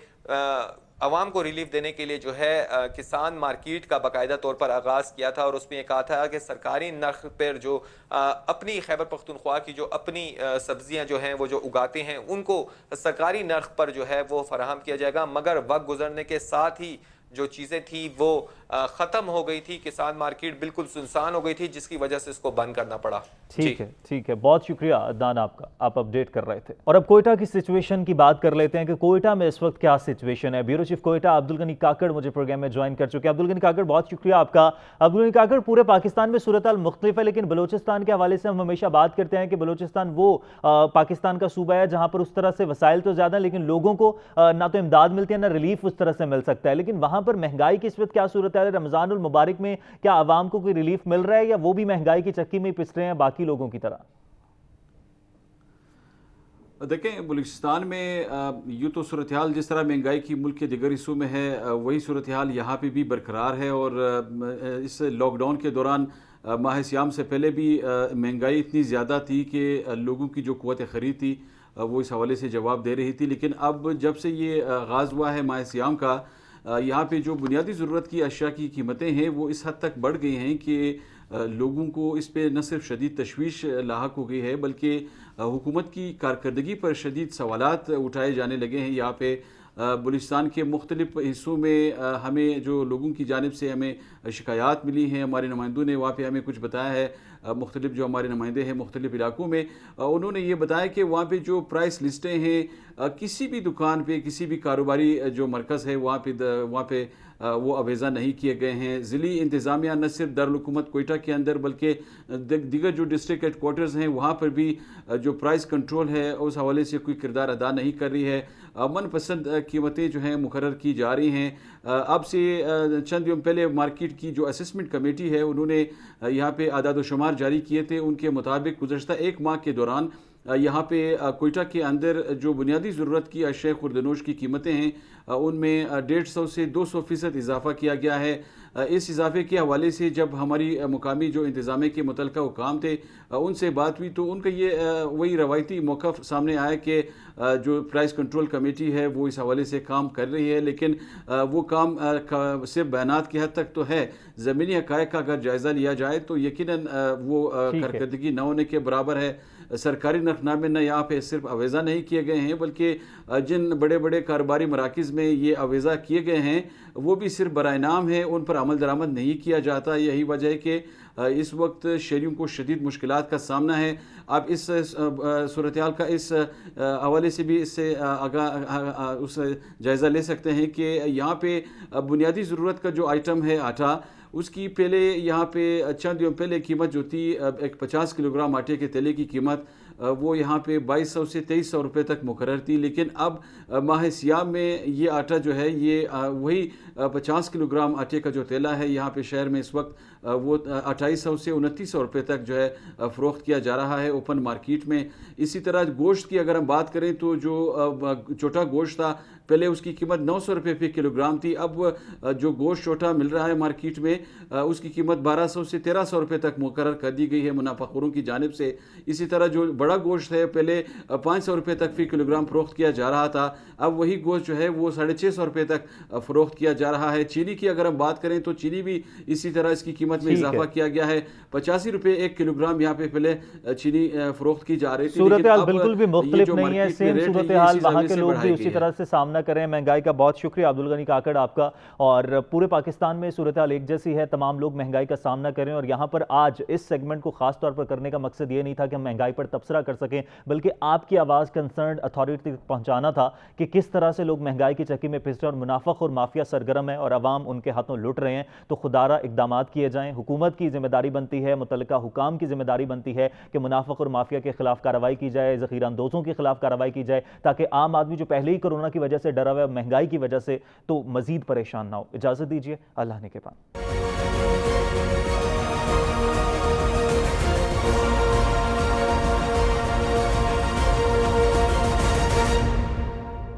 आवाम को रिलीफ देने के लिए जो है किसान मार्केट का बाकायदा तौर पर आगाज़ किया था और उसमें ये कहा था कि सरकारी नर्ख पर जो अपनी खैबर पख्तूनख्वा की जो अपनी सब्जियां जो हैं वो जो उगाते हैं उनको सरकारी नर्ख पर जो है वो फराहम किया जाएगा। मगर वक्त गुजरने के साथ ही जो चीज़ें थी वो ख़त्म हो गई थी, किसान मार्केट बिल्कुल सुनसान हो गई थी, जिसकी वजह से इसको बंद करना पड़ा। ठीक है, बहुत शुक्रिया अदनान आपका, आप अपडेट कर रहे थे। और अब कोयटा की सिचुएशन की बात कर लेते हैं कि कोयटा में इस वक्त क्या सिचुएशन है। ब्यूरो चीफ कोयटा अब्दुल गनी काकड़ मुझे प्रोग्राम में ज्वाइन कर चुके हैं। अब्दुल गनी काकड़, बहुत शुक्रिया आपका। अब्दुल गनी काकड़, पूरे पाकिस्तान में सूरत हाल मुख्तलिफ है, लेकिन बलोचिस्तान के हवाले से हम हमेशा बात करते हैं कि बलोचिस्तान वो पाकिस्तान का सूबा है जहां पर उस तरह से वसाइल तो ज्यादा, लेकिन लोगों को ना तो इमदाद मिलती है ना रिलीफ उस तरह से मिल सकता है। लेकिन वहां पर महंगाई की इस वक्त क्या सूरत है? रमजानुल मुबारक में क्या आवाम को कोई रिलीफ मिल रहा है या वो भी महंगाई की चक्की में पिस रहे हैं बाकी लोगों की तरह? देखें, बलूचिस्तान में यूँ तो सूरत हाल जिस तरह महंगाई की मुल्क के दिगर हिस्सों में है वही सूरत हाल यहाँ पे भी बरकरार है। और इस लॉकडाउन के दौरान माह सियाम से पहले भी महंगाई इतनी ज़्यादा थी कि लोगों की जो क़ुव्वत ख़रीद थी वो इस हवाले से जवाब दे रही थी। लेकिन अब जब से ये आगाज़ हुआ है माह सियाम का, यहाँ पे जो बुनियादी ज़रूरत की अशिया की कीमतें हैं वो इस हद तक बढ़ गई हैं कि लोगों को इस पे न सिर्फ शदीद तशवीश लाहक हो गई है बल्कि हुकूमत की कारकर्दगी पर शदीद सवालात उठाए जाने लगे हैं। यहाँ पे बलूचिस्तान के मुख्तलिफ हिस्सों में हमें जो लोगों की जानिब से हमें शिकायत मिली हैं, हमारे नुमाइंदों ने वहाँ पे हमें कुछ बताया है। मुख्तलिफ जो हमारे नुमाइंदे हैं मुख्तलिफ इलाकों में, उन्होंने ये बताया कि वहाँ पे जो प्राइस लिस्टें हैं किसी भी दुकान पे, किसी भी कारोबारी जो मरकज़ है वहाँ पे वो अवेज़ा नहीं किए गए हैं। ज़िली इंतज़ामिया न सिर्फ दारुल हुकूमत कोयटा के अंदर बल्कि दीगर जो डिस्ट्रिक्ट हेडकोार्टर्स हैं वहाँ पर भी जो प्राइस कंट्रोल है उस हवाले से कोई किरदार अदा नहीं कर रही है। मनपसंद कीमतें जो हैं मुकर्रर की जा रही हैं। अब से चंद दिन पहले मार्केट की जो असेसमेंट कमेटी है उन्होंने यहाँ पे आदाद शुमार जारी किए थे। उनके मुताबिक गुज़श्ता एक माह के दौरान यहाँ पे कोयटा के अंदर जो बुनियादी ज़रूरत की अशिया खुर्दनोश की कीमतें हैं उनमें 150 से 200% इजाफ़ा किया गया है। इस इजाफे के हवाले से जब हमारी मुकामी जो इंतज़ामिया के मुतलका हुकाम थे उनसे बात हुई तो उनका ये वही रवायती मौक़िफ़ सामने आया कि जो प्राइस कंट्रोल कमेटी है वो इस हवाले से काम कर रही है, लेकिन वो काम सिर्फ बयानात की हद तक तो है। ज़मीनी हक़ाइक़ का अगर जायज़ा लिया जाए तो यकीनन वो कारकर्दगी न होने के बराबर है। सरकारी नरखनामे न यहाँ पे सिर्फ अवेज़ा नहीं किए गए हैं बल्कि जिन बड़े बड़े कारोबारी मराकिज़ में ये अवेज़ा किए गए हैं वो भी सिर्फ बराए नाम है, उन पर अमल दरामद नहीं किया जाता। यही वजह है कि इस वक्त शहरियों को शदीद मुश्किलात का सामना है। आप इस सूरत हाल का इस हवाले से भी इससे उस जायज़ा ले सकते हैं कि यहाँ पे बुनियादी ज़रूरत का जो आइटम है आटा, उसकी पहले यहाँ पे चंद दिनों पहले कीमत जो थी एक 50 किलोग्राम आटे के तेले की कीमत वो यहाँ पे 2200 से 2300 रुपये तक मुकर्रर थी। लेकिन अब माह सियाम में ये आटा जो है ये वही 50 किलोग्राम आटे का जो तेला है यहाँ पे शहर में इस वक्त वो 2800 से 2900 रुपये तक जो है फ़रोख्त किया जा रहा है ओपन मार्केट में। इसी तरह गोश्त की अगर हम बात करें तो जो छोटा गोश्त था पहले उसकी कीमत 900 रुपये फी किलोग्राम थी। अब जो गोश्त छोटा मिल रहा है मार्केट में उसकी कीमत 1200 से 1300 रुपये तक मुकर्रर कर दी गई है मुनाफाखोरों की जानिब से। इसी तरह जो बड़ा गोश्त है पहले 500 रुपये तक फी किलोग्राम फ़रोख्त किया जा रहा था, अब वही गोश्त जो है वो 650 रुपये तक फ़रोख्त किया जा रहा है। चीनी की अगर हम बात करें तो चीनी भी इसी तरह इसकी कीमत में इजाफा किया गया है। 85 रुपये 1 किलोग्राम यहाँ पे पहले चीनी फ़रोख्त की जा रही थी। सूरत हाल बिल्कुल भी मुख्तलिफ नहीं है, सेम सूरत हाल वहाँ के लोग भी उसी तरह से सामना करें महंगाई का। बहुत शुक्रिया अब्दुल गनी काकड़ आपका। और पूरे पाकिस्तान में सूरत हाल एक जैसी है, तमाम लोग महंगाई का सामना करें। और यहाँ पर आज इस सेगमेंट को खास तौर पर करने का मकसद ये नहीं था कि हम महंगाई पर तबसरा कर सकें, बल्कि आपकी आवाज़ कंसर्न अथॉरिटी तक पहुँचाना था कि किस तरह से लोग महंगाई की चक्की में फिस रहे और मुनाफिक और माफिया सरगर्म है और अवाम उनके हाथों लुट रहे हैं। तो खुदारा इकदाम किए जाएं। हुकूमत की जिम्मेदारी बनती है, मुतल्लिका हुकाम की जिम्मेदारी बनती है कि मुनाफिक और माफिया के खिलाफ कार्रवाई की जाए, ज़ख़ीरा अंदोज़ों के खिलाफ कार्रवाई की जाए, ताकि आम आदमी जो पहले ही कोरोना की वजह से डरा हुआ है महंगाई की वजह से तो मजीद परेशान ना हो। इजाज़त दीजिए, अल्लाह ने के पास।